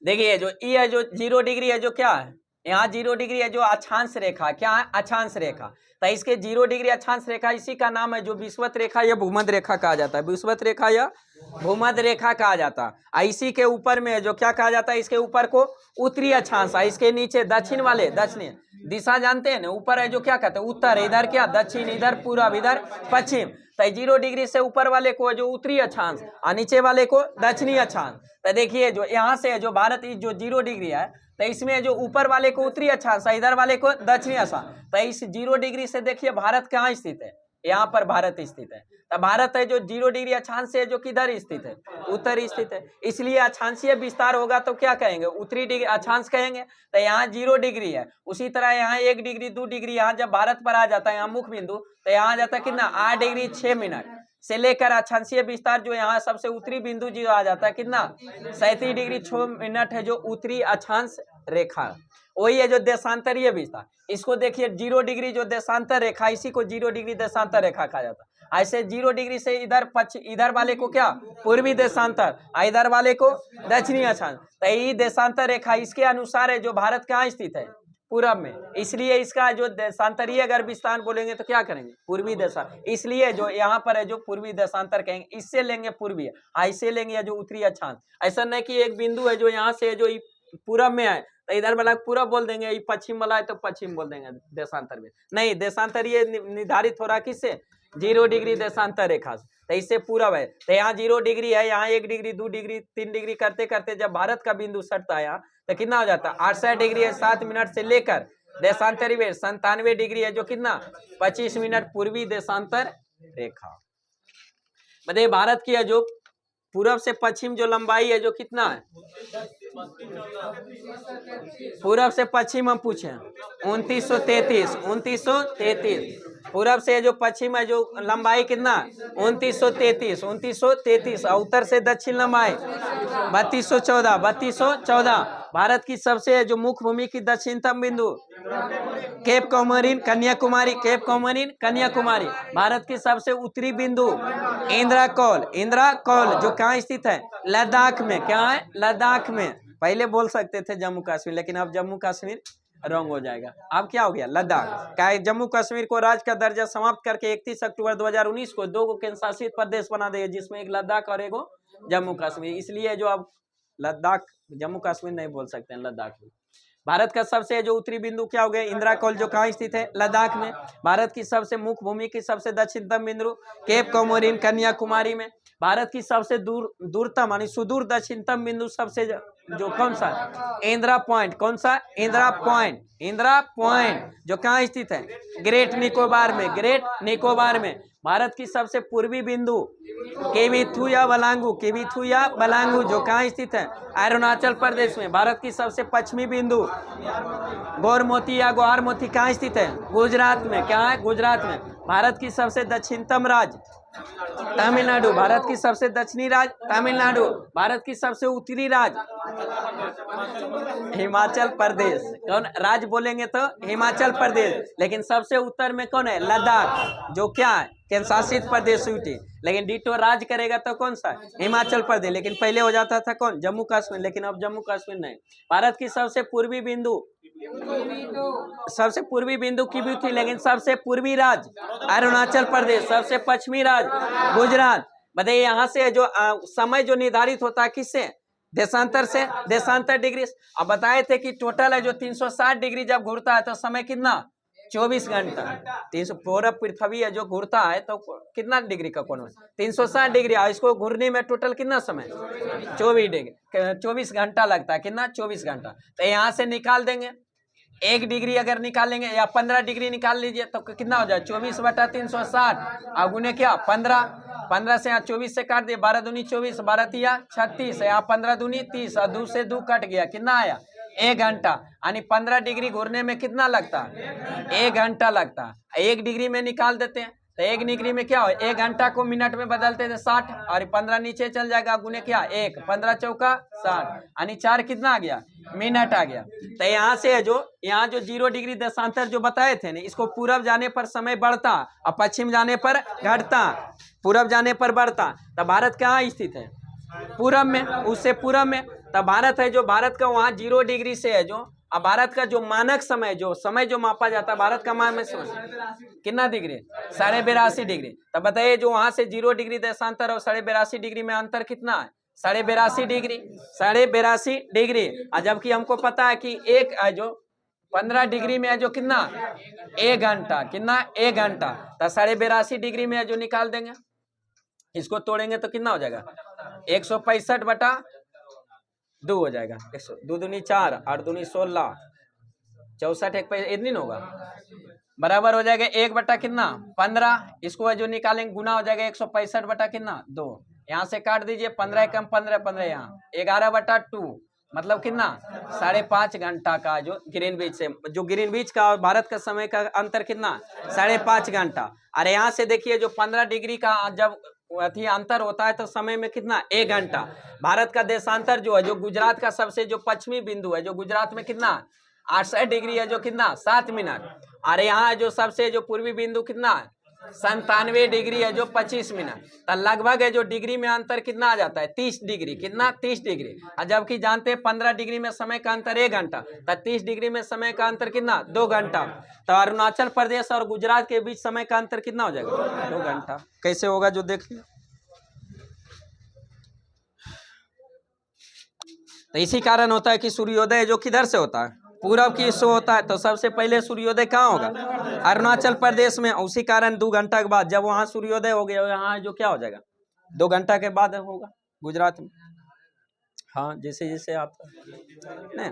देखिए जो ये जो 0 डिग्री है जो क्या है? यहाँ 0 डिग्री है जो अक्षांश रेखा। क्या है? अक्षांश रेखा। तो इसके 0 डिग्री अक्षांश रेखा इसी का नाम है जो विषुवत रेखा या भूमध्य रेखा कहा जाता है। विषुवत रेखा या भूमध्य रेखा कहा जाता है। इसी के ऊपर में जो क्या कहा जाता है? इसके ऊपर को उत्तरी अक्षांश है। इसके नीचे दक्षिण वाले दक्षिण दिशा जानते हैं ना? ऊपर है जो क्या कहते हैं? उत्तर। इधर क्या? दक्षिण। इधर पूर्व। इधर पश्चिम। तो 0 डिग्री से ऊपर वाले को जो उत्तरी अक्षांश और नीचे वाले को दक्षिणी अक्षांश। तो देखिए जो यहाँ से जो भारत जो 0 डिग्री है तो इसमें जो ऊपर वाले को उत्तरी अक्षांश इधर वाले को दक्षिणी अक्षांश। तो इस 0 डिग्री से देखिए भारत कहाँ स्थित है? यहाँ पर भारत स्थित है। तो भारत है जो 0 डिग्री अक्षांश से जो किधर स्थित है? उत्तर स्थित है। इसलिए अक्षांशीय विस्तार होगा तो क्या कहेंगे? उत्तरी डिग्री अक्षांश कहेंगे। तो यहाँ 0 डिग्री है। उसी तरह यहाँ 1 डिग्री 2 डिग्री यहाँ जब भारत पर आ जाता है यहाँ मुख्य बिंदु तो यहाँ आ जाता है कितना? 8 डिग्री 6 मिनट। से लेकर अक्षांशीय विस्तार जो यहाँ सबसे उत्तरी बिंदु जो आ जाता है कितना 37 डिग्री 6 मिनट है जो उत्तरी अक्षांश रेखा, वही है जो देशांतरीय विस्तार। इसको देखिए 0 डिग्री जो देशांतर रेखा, इसी को 0 डिग्री देशांतर रेखा कहा जाता है। ऐसे 0 डिग्री से इधर वाले को क्या पूर्वी देशांतर, इधर वाले को दक्षिणी अक्षांश। तो यही देशांतर रेखा इसके अनुसार है जो भारत कहाँ स्थित है, पूरब में। इसलिए इसका जो देशांतरीय अगर विस्तार बोलेंगे तो क्या करेंगे, पूर्वी देशांतर। इसलिए जो यहाँ पर है जो पूर्वी देशांतर कहेंगे, इससे लेंगे पूर्वी, ऐसे लेंगे जो उत्तरी अक्षांश। ऐसा नहीं कि एक बिंदु है जो यहाँ से जो पूरब में है तो इधर वाला पूरब बोल देंगे, ये पश्चिम वाला है तो पश्चिम बोल देंगे देशांतर में। नहीं, देशांतरीय निर्धारित हो रहा किससे, 0 डिग्री देशांतर रेखा से। तो इससे पूरब है, तो यहाँ 0 डिग्री है, यहाँ 1 डिग्री 2 डिग्री 3 डिग्री करते करते जब भारत का बिंदु सटता है यहाँ तो कितना हो जाता है 68 डिग्री है 7 मिनट से लेकर देशांतरीय 97 डिग्री है जो कितना 25 मिनट पूर्वी देशांतर रेखा। बताइए भारत की है जो पूरब से पश्चिम जो लंबाई है जो कितना है, पूरब से पश्चिम हम पूछे 2933 पूरब से जो पश्चिम है जो लंबाई कितना 2933 और उत्तर से दक्षिण लंबाई 3214 भारत की सबसे जो मुख्य भूमि की दक्षिणतम बिंदु केप कॉमोरिन कन्याकुमारी, केप कॉमोरिन कन्याकुमारी। भारत की सबसे उत्तरी बिंदु इंदिरा कौल जो कहाँ स्थित है, लद्दाख में। क्या है, लद्दाख में। पहले बोल सकते थे जम्मू कश्मीर, लेकिन अब जम्मू कश्मीर रॉन्ग हो जाएगा, अब क्या हो गया लद्दाख। क्या है, जम्मू कश्मीर को राज्य का दर्जा समाप्त करके 31 अक्टूबर 2019 को 2 केंद्र शासित प्रदेश बना दिया, जिसमें एक लद्दाख और एक जम्मू कश्मीर। इसलिए जो अब लद्दाख जम्मू कश्मीर नहीं बोल सकते हैं, लद्दाख में। भारत का सबसे जो उत्तरी बिंदु क्या हो गया, इंदिरा कौल जो कहाँ स्थित है, लद्दाख में। भारत की सबसे मुख्य भूमि की सबसे दक्षिणतम बिंदु केप कॉमोरिन कन्याकुमारी में। भारत की सबसे दूरतम यानी सुदूर दक्षिणतम बिंदु सबसे जो कौन सा, इंदिरा पॉइंट। कौन सा, इंदिरा पॉइंट जो कहाँ स्थित है, ग्रेट निकोबार में। भारत की सबसे पूर्वी बिंदु केविथुया बलांगू जो कहाँ स्थित है, अरुणाचल प्रदेश में। भारत की सबसे पश्चिमी बिंदु गोहारमोती कहाँ स्थित है, गुजरात में। क्या है, गुजरात में। भारत की सबसे दक्षिणतम राज्य तमिलनाडु। भारत की सबसे दक्षिणी राज्य तमिलनाडु। भारत की सबसे उत्तरी राज्य हिमाचल प्रदेश। कौन राज्य बोलेंगे तो हिमाचल प्रदेश, लेकिन सबसे उत्तर में कौन है, लद्दाख जो क्या है केंद्र शासित प्रदेश हुई। लेकिन डिटो राज्य करेगा तो कौन सा, हिमाचल प्रदेश। लेकिन पहले हो जाता था कौन, जम्मू कश्मीर, लेकिन अब जम्मू कश्मीर नहीं। भारत की सबसे पूर्वी बिंदु की भी थी, लेकिन सबसे पूर्वी राज्य अरुणाचल प्रदेश, सबसे पश्चिमी राज्य गुजरात। बताइए यहाँ से जो समय जो निर्धारित होता है किससे, देशांतर से, देशांतर डिग्री। अब बताए थे कि टोटल है जो 360 डिग्री जब घूरता है तो समय कितना 24 घंटा। 300 पूरा पृथ्वी है जो घूरता है तो कितना डिग्री का कोण, 360 डिग्री। इसको घूरने में टोटल कितना समय 24 घंटा लगता है। कितना 24 घंटा। तो यहाँ से निकाल देंगे 1 डिग्री अगर निकालेंगे या 15 डिग्री निकाल लीजिए तो कितना हो जाए 24/360 और गुने क्या 15 से यहाँ 24 से काट दिए, 12 दूनी 24, 12 तिया 36, यहाँ 15 दूनी 30 और 2 से 2 कट गया, कितना आया 1 घंटा। यानी 15 डिग्री घूरने में कितना लगता है 1 घंटा लगता है। 1 डिग्री में निकाल देते हैं तो 1 डिग्री में क्या हो, 1 घंटा को मिनट में बदलते थे 60 और 15 नीचे चल जाएगा, गुने क्या 1, 15 चौका 60 यानी 4 कितना आ गया मिनट आ गया। तो यहाँ से जो यहाँ जो 0 डिग्री देशांतर जो बताए थे ना, इसको पूरब जाने पर समय बढ़ता और पश्चिम जाने पर घटता, पूरब जाने पर बढ़ता। तब भारत कहाँ स्थित है, पूरब में, उससे पूरब में। तब भारत है जो भारत का वहाँ 0 डिग्री से है जो, अब भारत का जो मानक समय जो मापा जाता है, भारत का मानक समय कितना डिग्री 82.5 डिग्री। तब बताइए जो वहां से 0 डिग्री देशांतर और 82.5 डिग्री में अंतर कितना है 82.5 डिग्री। और जबकि हमको पता है कि एक है जो 15 डिग्री में है जो कितना 1 घंटा, कितना 1 घंटा। तो 82.5 डिग्री में है जो निकाल देंगे, इसको तोड़ेंगे तो कितना हो जाएगा 165/2 हो जाएगा। 2 दूनी 4, 8 दूनी 16, 64 एक पैसा इतनी ना होगा, बराबर हो जाएगा 1 कितना 15। इसको जो निकालेंगे गुना हो जाएगा 165 कितना 2। यहाँ से काट दीजिए 15 कम 15 यहाँ 11/2 मतलब कितना 5.5 घंटा का जो ग्रीनविच से, जो ग्रीनविच का और भारत का समय का अंतर कितना 5.5 घंटा। अरे यहाँ से देखिए जो 15 डिग्री का जब अथी अंतर होता है तो समय में कितना 1 घंटा। भारत का देशांतर जो है, जो गुजरात का सबसे जो पश्चिमी बिंदु है, जो गुजरात में कितना 68 डिग्री है, जो कितना 7 मिनट। अरे यहाँ जो सबसे जो पूर्वी बिंदु कितना 97 डिग्री है, जो 25 मिनट। तो लगभग है जो डिग्री में अंतर कितना आ जाता है 30 डिग्री, कितना 30 डिग्री। और जबकि जानते हैं 15 डिग्री में समय का अंतर 1 घंटा, तो 30 डिग्री में समय का अंतर कितना 2 घंटा। तो अरुणाचल प्रदेश और गुजरात के बीच समय का अंतर कितना हो जाएगा 2 घंटा। कैसे होगा जो देखिए। तो इसी कारण होता है कि सूर्योदय जो किधर से होता है पूरब की ओर होता है। तो सबसे पहले सूर्योदय कहाँ होगा अरुणाचल प्रदेश में। उसी कारण 2 घंटा के बाद जब वहां सूर्योदय हो गया, यहाँ जो क्या हो जाएगा 2 घंटा के बाद होगा गुजरात में। हाँ जैसे जैसे आप नहीं।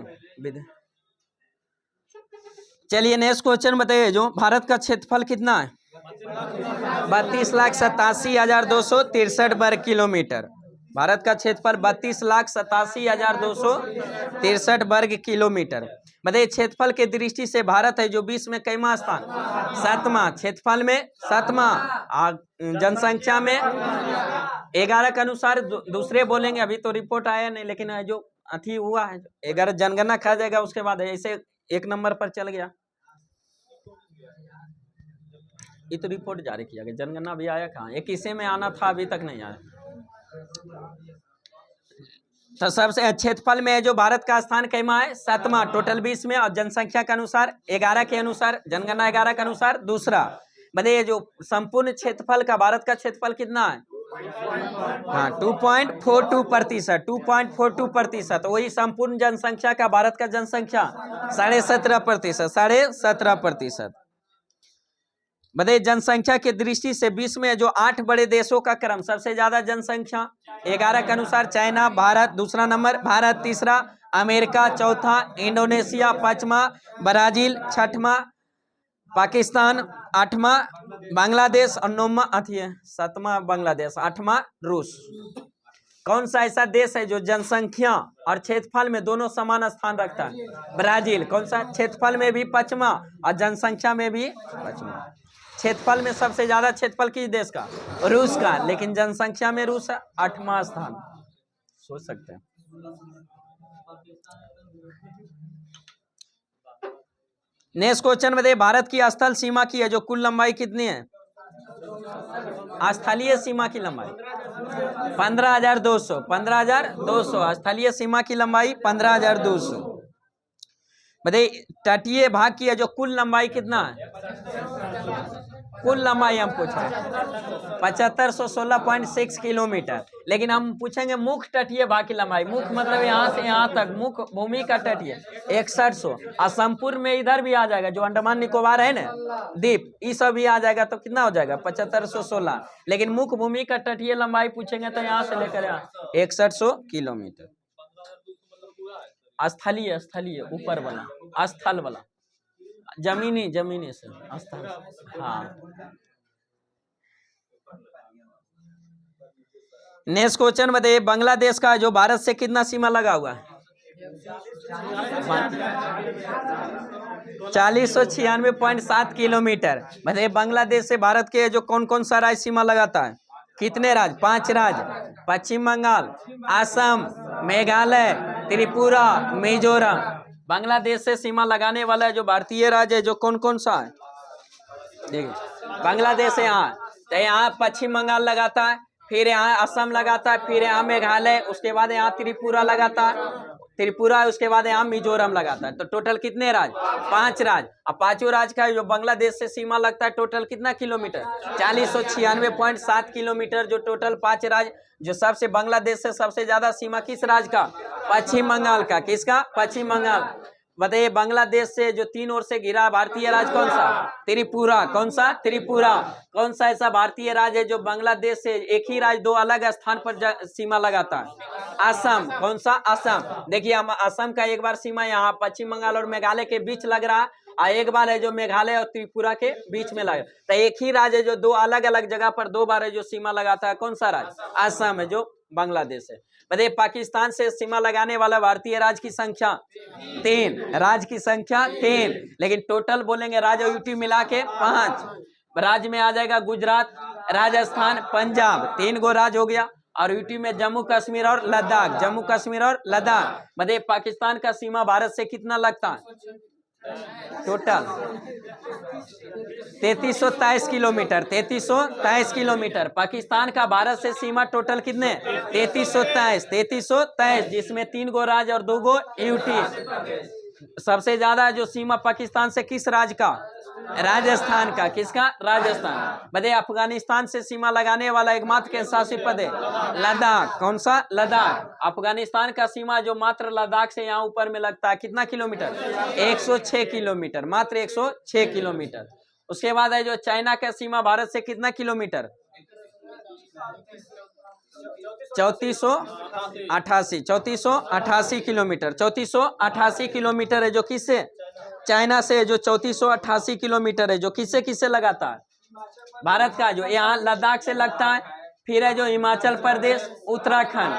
चलिए नेक्स्ट क्वेश्चन बताइए, जो भारत का क्षेत्रफल कितना है 32,87,263 वर्ग किलोमीटर। भारत का क्षेत्रफल 32,87,263 वर्ग किलोमीटर। बताइए क्षेत्रफल के दृष्टि से भारत है जो विश्व में कैमा स्थान 7वां, क्षेत्रफल में 7वां, जनसंख्या में 11 के अनुसार दूसरे बोलेंगे, अभी तो रिपोर्ट आया नहीं, लेकिन जो अथी हुआ है 11 जनगणना खा जाएगा उसके बाद ऐसे 1 नंबर पर चल गया। ये तो रिपोर्ट जारी किया गया, जनगणना भी आया कहाँ, 21 में आना था अभी तक नहीं आया। तो सबसे क्षेत्रफल में जो भारत का स्थान कैमा है 7वां टोटल 20 में, और जनसंख्या के अनुसार 11 के अनुसार, जनगणना 11 के अनुसार दूसरा। बताइए जो संपूर्ण क्षेत्रफल का भारत का क्षेत्रफल कितना है हाँ 2.42%, 2.42%। वही संपूर्ण जनसंख्या का भारत का जनसंख्या 17.5%, 17.5%। बताइए जनसंख्या के दृष्टि से विश्व में जो 8 बड़े देशों का क्रम, सबसे ज्यादा जनसंख्या 11 के अनुसार चाइना, भारत दूसरा नंबर, भारत तीसरा, अमेरिका चौथा, इंडोनेशिया पांचवा, ब्राजील छठवां, पाकिस्तान आठवां, बांग्लादेश और 9वां अथी है 7वां बांग्लादेश, 8वां रूस। कौन सा ऐसा देश है जो जनसंख्या और क्षेत्रफल में दोनों समान स्थान रखता है ब्राजील। कौन सा क्षेत्रफल में भी 5वां और जनसंख्या में भी 5वां। क्षेत्रफल में सबसे ज्यादा क्षेत्रफल किस देश का रूस का, लेकिन जनसंख्या में रूस 8वां स्थान। सोच सकते हैं। नेक्स्ट क्वेश्चन बताइए भारत की स्थल सीमा की है जो कुल लंबाई कितनी है स्थलीय सीमा की लंबाई 15,200, 15,200 स्थलीय सीमा की लंबाई 15,200। बताइए तटीय भाग की है जो कुल लंबाई कितना है कुल लंबाई हम पूछ रहे 7516.6 किलोमीटर। लेकिन हम पूछेंगे मुख्य तटीय भाग की लंबाई, मुख्य मतलब यहाँ से यहाँ तक मुख्य भूमि का तटीय 6100, और संपूर्ण में इधर भी आ जाएगा जो अंडमान निकोबार है ना द्वीप, ये सब भी आ जाएगा तो कितना हो जाएगा 7516। लेकिन मुख्य भूमि का तटीय लंबाई पूछेंगे तो यहाँ से लेकर यहाँ 6100 किलोमीटर। स्थलीय, स्थलीय ऊपर वाला, स्थल वाला, जमीनी, जमीनी से स्थल। हाँ नेक्स्ट क्वेश्चन बताइए बांग्लादेश का जो भारत से कितना सीमा लगा हुआ है 4096.7 किलोमीटर। बताइए बांग्लादेश से भारत के जो कौन कौन सा राज्य सीमा लगाता है, कितने राज्य 5 राज्य, पश्चिम बंगाल, असम, मेघालय, त्रिपुरा, मिजोरम। बांग्लादेश से सीमा लगाने वाला जो भारतीय राज्य है जो कौन कौन सा है देखिए बांग्लादेश से यहाँ तो यहाँ पश्चिम बंगाल लगाता है, फिर यहाँ असम लगाता है, फिर यहाँ मेघालय, उसके बाद यहाँ त्रिपुरा लगाता है, त्रिपुरा उसके बाद यहाँ मिजोरम लगाता है। तो टोटल कितने राज्य 5 राज्य। अब 5 राज्य का जो बांग्लादेश से सीमा लगता है टोटल कितना किलोमीटर 4096.7 किलोमीटर। जो टोटल 5 राज्य, जो सबसे बांग्लादेश से सबसे ज्यादा सीमा किस राज्य का पश्चिम बंगाल का, किसका पश्चिम बंगाल। बताइए बांग्लादेश से जो 3 ओर से घिरा भारतीय राज्य कौन सा त्रिपुरा। कौन सा त्रिपुरा। कौन सा ऐसा भारतीय राज्य है जो बांग्लादेश से एक ही राज्य 2 अलग स्थान पर सीमा लगाता है असम। कौन सा असम। देखिए हम असम का एक बार सीमा यहाँ पश्चिम बंगाल और मेघालय के बीच लग रहा है, और एक बार है जो मेघालय और त्रिपुरा के बीच में लगा। तो एक ही राज्य है जो 2 अलग अलग जगह पर 2 बार है जो सीमा लगाता है, कौन सा राज्य असम है जो बांग्लादेश है। बताइए पाकिस्तान से सीमा लगाने वाला भारतीय राज्य की संख्या 3, राज्य की संख्या 3, लेकिन टोटल बोलेंगे राज्य और यूटी मिला के 5। राज्य में आ जाएगा गुजरात, राजस्थान, पंजाब, 3 गो राज्य हो गया, और यूटी में जम्मू कश्मीर और लद्दाख, जम्मू कश्मीर और लद्दाख। बताइए पाकिस्तान का सीमा भारत से कितना लगता है टोटल? 3323 kilometre, 3323 kilometre. पाकिस्तान का भारत से सीमा टोटल कितने? 3323, जिसमें 3 गो राज्य और 2 गो यूटी। सबसे ज्यादा जो सीमा पाकिस्तान से किस राज्य का? राजस्थान का। किसका? राजस्थान। बताइए अफगानिस्तान से सीमा लगाने वाला एकमात्र केंद्र शासित प्रदेश है लद्दाख। कौन सा? लद्दाख। अफगानिस्तान का सीमा जो मात्र लद्दाख से यहाँ ऊपर में लगता है कितना किलोमीटर? 106 किलोमीटर, मात्र 106 किलोमीटर। उसके बाद है जो चाइना का सीमा भारत से कितना किलोमीटर? 3488 किलोमीटर, 3488 किलोमीटर है जो किससे? चाइना से। जो 3488 किलोमीटर है जो किससे किससे लगाता है? भारत का जो यहाँ लद्दाख से लगता है। फिर है जो हिमाचल प्रदेश, उत्तराखंड,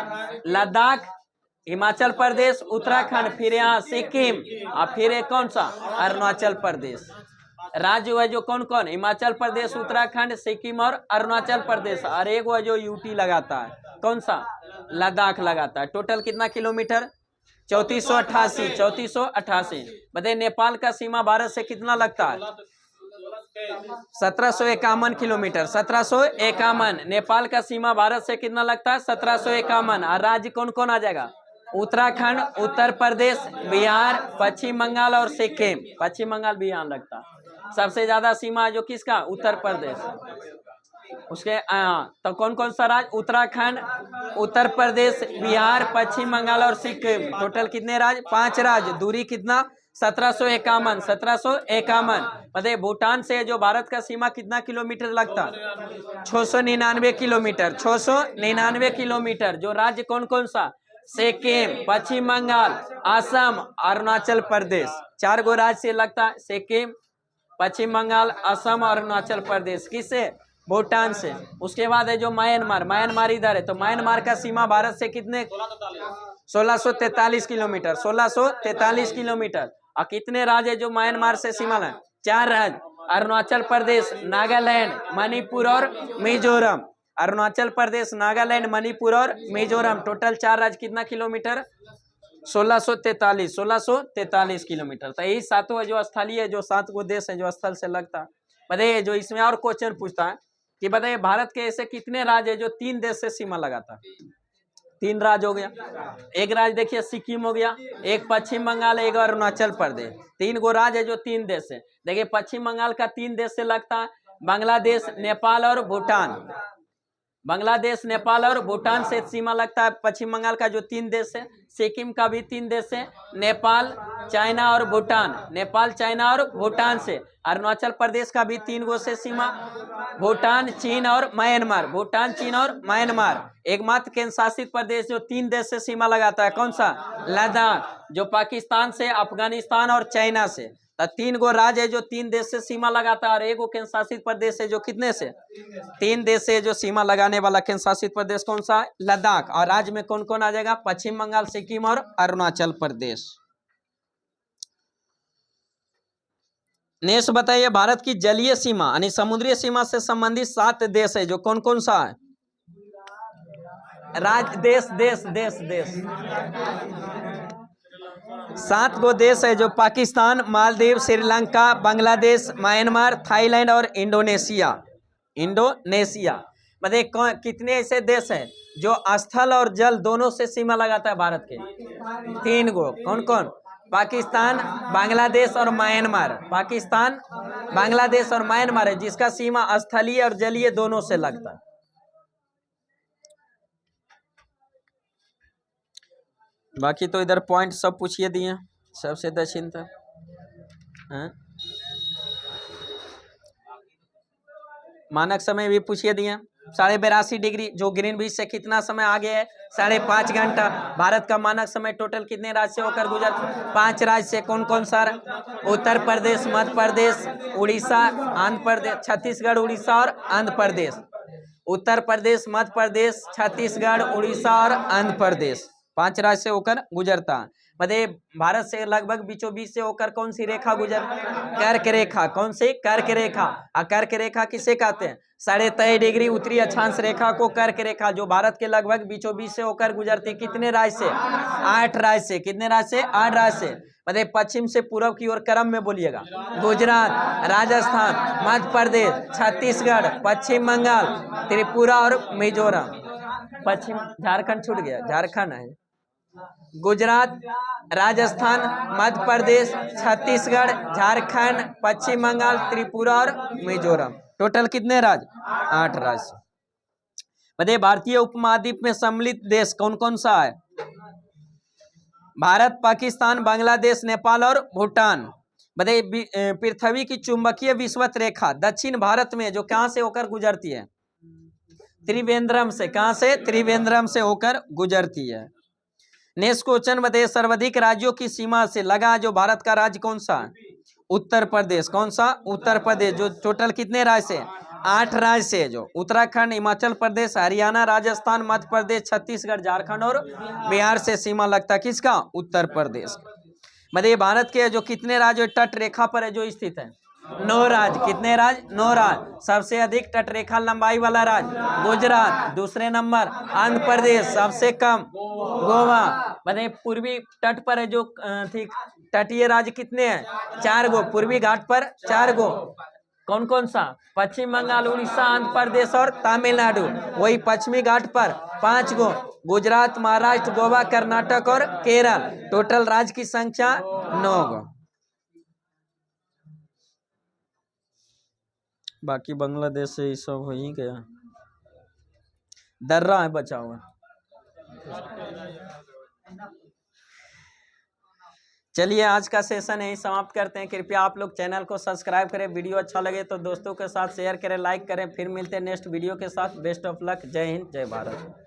लद्दाख, हिमाचल प्रदेश, उत्तराखंड, फिर यहाँ सिक्किम, और फिर है कौन सा? अरुणाचल प्रदेश। राज्य है जो कौन कौन? हिमाचल प्रदेश, उत्तराखंड, सिक्किम और अरुणाचल प्रदेश, और एक है जो यूटी लगाता है। कौन सा? लद्दाख लगाता है। टोटल कितना किलोमीटर? 3488, 3488। बताइए नेपाल का सीमा भारत से कितना लगता है? 1751 किलोमीटर, 1751। नेपाल का सीमा भारत से कितना लगता है? 1751। और राज्य कौन कौन आ जाएगा? उत्तराखंड, उत्तर प्रदेश, बिहार, पश्चिम बंगाल और सिक्किम। पश्चिम बंगाल भी यहाँ लगता है। सबसे ज्यादा सीमा जो किसका? उत्तर प्रदेश। उसके तो कौन कौन सा राज्य? उत्तराखंड, उत्तर प्रदेश, बिहार, पश्चिम बंगाल और सिक्किम। टोटल कितने राज्य? 5 राज्य। दूरी कितना? 1751, 1751। बताइए भूटान से जो भारत का सीमा कितना किलोमीटर लगता? 699 किलोमीटर, 699 किलोमीटर। जो राज्य कौन कौन सा? सिक्किम, पश्चिम बंगाल, असम, अरुणाचल प्रदेश। 4 गो राज्य से लगता है। सिक्किम, पश्चिम बंगाल, असम और अरुणाचल प्रदेश। किससे? भूटान से। उसके बाद है जो म्यांमार, म्यांमार इधर है। तो म्यांमार का सीमा भारत से कितने? 1643 किलोमीटर, 1643 किलोमीटर। और कितने राज्य जो म्यांमार से सीमा है? 4 राज्य, अरुणाचल प्रदेश, नागालैंड, मणिपुर और मिजोरम। अरुणाचल प्रदेश, नागालैंड, मणिपुर और मिजोरम। टोटल 4 राज्य। कितना किलोमीटर? 1643 किलोमीटर। तो यही 7 जो स्थलीय जो 7 गो देश है जो स्थल से लगता है। बताइए जो इसमें और क्वेश्चन पूछता है कि बताइए भारत के ऐसे कितने राज्य है जो 3 देश से सीमा लगाता है? 3 राज्य हो गया। एक राज्य देखिए सिक्किम हो गया, एक पश्चिम बंगाल, एक अरुणाचल प्रदेश। 3 गो राज्य है जो 3 देश से। देखिए पश्चिम बंगाल का 3 देश से लगता है, बांग्लादेश, नेपाल और भूटान। बांग्लादेश, नेपाल और भूटान से सीमा लगता है पश्चिम बंगाल का जो 3 देश है। सिक्किम का भी 3 देश है, नेपाल, चाइना और भूटान। नेपाल, चाइना और भूटान से। अरुणाचल प्रदेश का भी 3 गो से सीमा, भूटान, चीन और म्यांमार। भूटान, चीन और म्यांमार। एकमात्र केंद्र शासित प्रदेश जो 3 देश से सीमा लगाता है कौन सा? लद्दाख। जो पाकिस्तान से, अफगानिस्तान और चाइना से। 3 गो राज्य है जो 3 देश से सीमा लगाता है, और एक गो केंद्र शासित प्रदेश है जो कितने से? 3 देश से जो सीमा लगाने वाला केंद्र शासित प्रदेश कौन सा है? लद्दाख। और राज्य में कौन कौन आ जाएगा? पश्चिम बंगाल, सिक्किम और अरुणाचल प्रदेश। नेक्स्ट बताइए भारत की जलीय सीमा यानी समुद्री सीमा से संबंधित 7 देश है जो कौन कौन सा है? राज्य, देश, देश, देश, देश। 7 गो देश है जो पाकिस्तान, मालदीव, श्रीलंका, बांग्लादेश, म्यांमार, थाईलैंड और इंडोनेशिया। इंडोनेशिया। मतलब कितने ऐसे देश हैं जो स्थल और जल दोनों से सीमा लगाता है भारत के? 3 गो। कौन कौन? पाकिस्तान, बांग्लादेश और म्यांमार। पाकिस्तान, बांग्लादेश और म्यांमार है जिसका सीमा स्थलीय और जलीय दोनों से लगता है। बाकी तो इधर पॉइंट सब पूछिए दिए सबसे दक्षिण तक। मानक समय भी पूछिए दिए। 82.5 डिग्री जो ग्रीनविच से कितना समय आगे है? 5.5 घंटा। भारत का मानक समय टोटल कितने राज्य से होकर गुजर? 5 राज्य से। कौन कौन सा? उत्तर प्रदेश, मध्य प्रदेश, उड़ीसा, आंध्र प्रदेश, छत्तीसगढ़, उड़ीसा और आंध्र प्रदेश। उत्तर प्रदेश, मध्य प्रदेश, छत्तीसगढ़, उड़ीसा और आंध्र प्रदेश, 5 राज्य से होकर गुजरता है। मतलब भारत से लगभग बीचों बीच से होकर कौन सी रेखा गुजर, कर्क रेखा। कौन सी? कर्क रेखा। और कर्क रेखा किसे कहते हैं? 23.5 डिग्री उत्तरी अक्षांश रेखा को कर्क रेखा, जो भारत के लगभग बीचों बीच से होकर गुजरती। कितने राज्य से? 8 राज्य से। कितने राज्य से? 8 राज्य से। मतलब पश्चिम से पूर्व की ओर क्रम में बोलिएगा। गुजरात, राजस्थान, मध्य प्रदेश, छत्तीसगढ़, पश्चिम बंगाल, त्रिपुरा और मिजोरम। पश्चिम झारखंड छूट गया, झारखंड है। गुजरात, राजस्थान, मध्य प्रदेश, छत्तीसगढ़, झारखंड, पश्चिम बंगाल, त्रिपुरा और मिजोरम। टोटल कितने राज्य? 8 राज्य। बताइए भारतीय उपमहाद्वीप में सम्मिलित देश कौन कौन सा है? भारत, पाकिस्तान, बांग्लादेश, नेपाल और भूटान। बताइए पृथ्वी की चुंबकीय विषुवत रेखा दक्षिण भारत में जो कहां से होकर गुजरती है? त्रिवेंद्रम से। कहां से? त्रिवेंद्रम से होकर गुजरती है। नेक्स्ट क्वेश्चन बताइए सर्वाधिक राज्यों की सीमा से लगा जो भारत का राज्य कौन सा है? उत्तर प्रदेश। कौन सा? उत्तर प्रदेश। जो टोटल कितने राज्य से? 8 राज्य से, जो उत्तराखंड, हिमाचल प्रदेश, हरियाणा, राजस्थान, मध्य प्रदेश, छत्तीसगढ़, झारखंड और बिहार से सीमा लगता है। किसका? उत्तर प्रदेश। मतलब भारत के जो कितने राज्य तट रेखा पर है जो स्थित है? 9 राज्य। कितने राज्य? 9 राज्य। सबसे अधिक तट रेखा लंबाई वाला राज्य गुजरात, दूसरे नंबर आंध्र प्रदेश, सबसे कम गोवा। मतलब पूर्वी तट पर है जो ठीक तटीय राज्य कितने हैं? 4 गो। पूर्वी घाट पर 4 गो। कौन कौन सा? पश्चिम बंगाल, उड़ीसा, आंध्र प्रदेश और तमिलनाडु। वही पश्चिमी घाट पर 5 गो। गुजरात, महाराष्ट्र, गोवा, कर्नाटक और केरल। टोटल राज्य की संख्या 9 गो। बाकी बांग्लादेश से ये सब हो ही गया, दर्रा है बचा हुआ। चलिए आज का सेशन यही समाप्त करते हैं। कृपया आप लोग चैनल को सब्सक्राइब करें, वीडियो अच्छा लगे तो दोस्तों के साथ शेयर करें, लाइक करें। फिर मिलते हैं नेक्स्ट वीडियो के साथ। Best of luck. जय हिंद, जय भारत।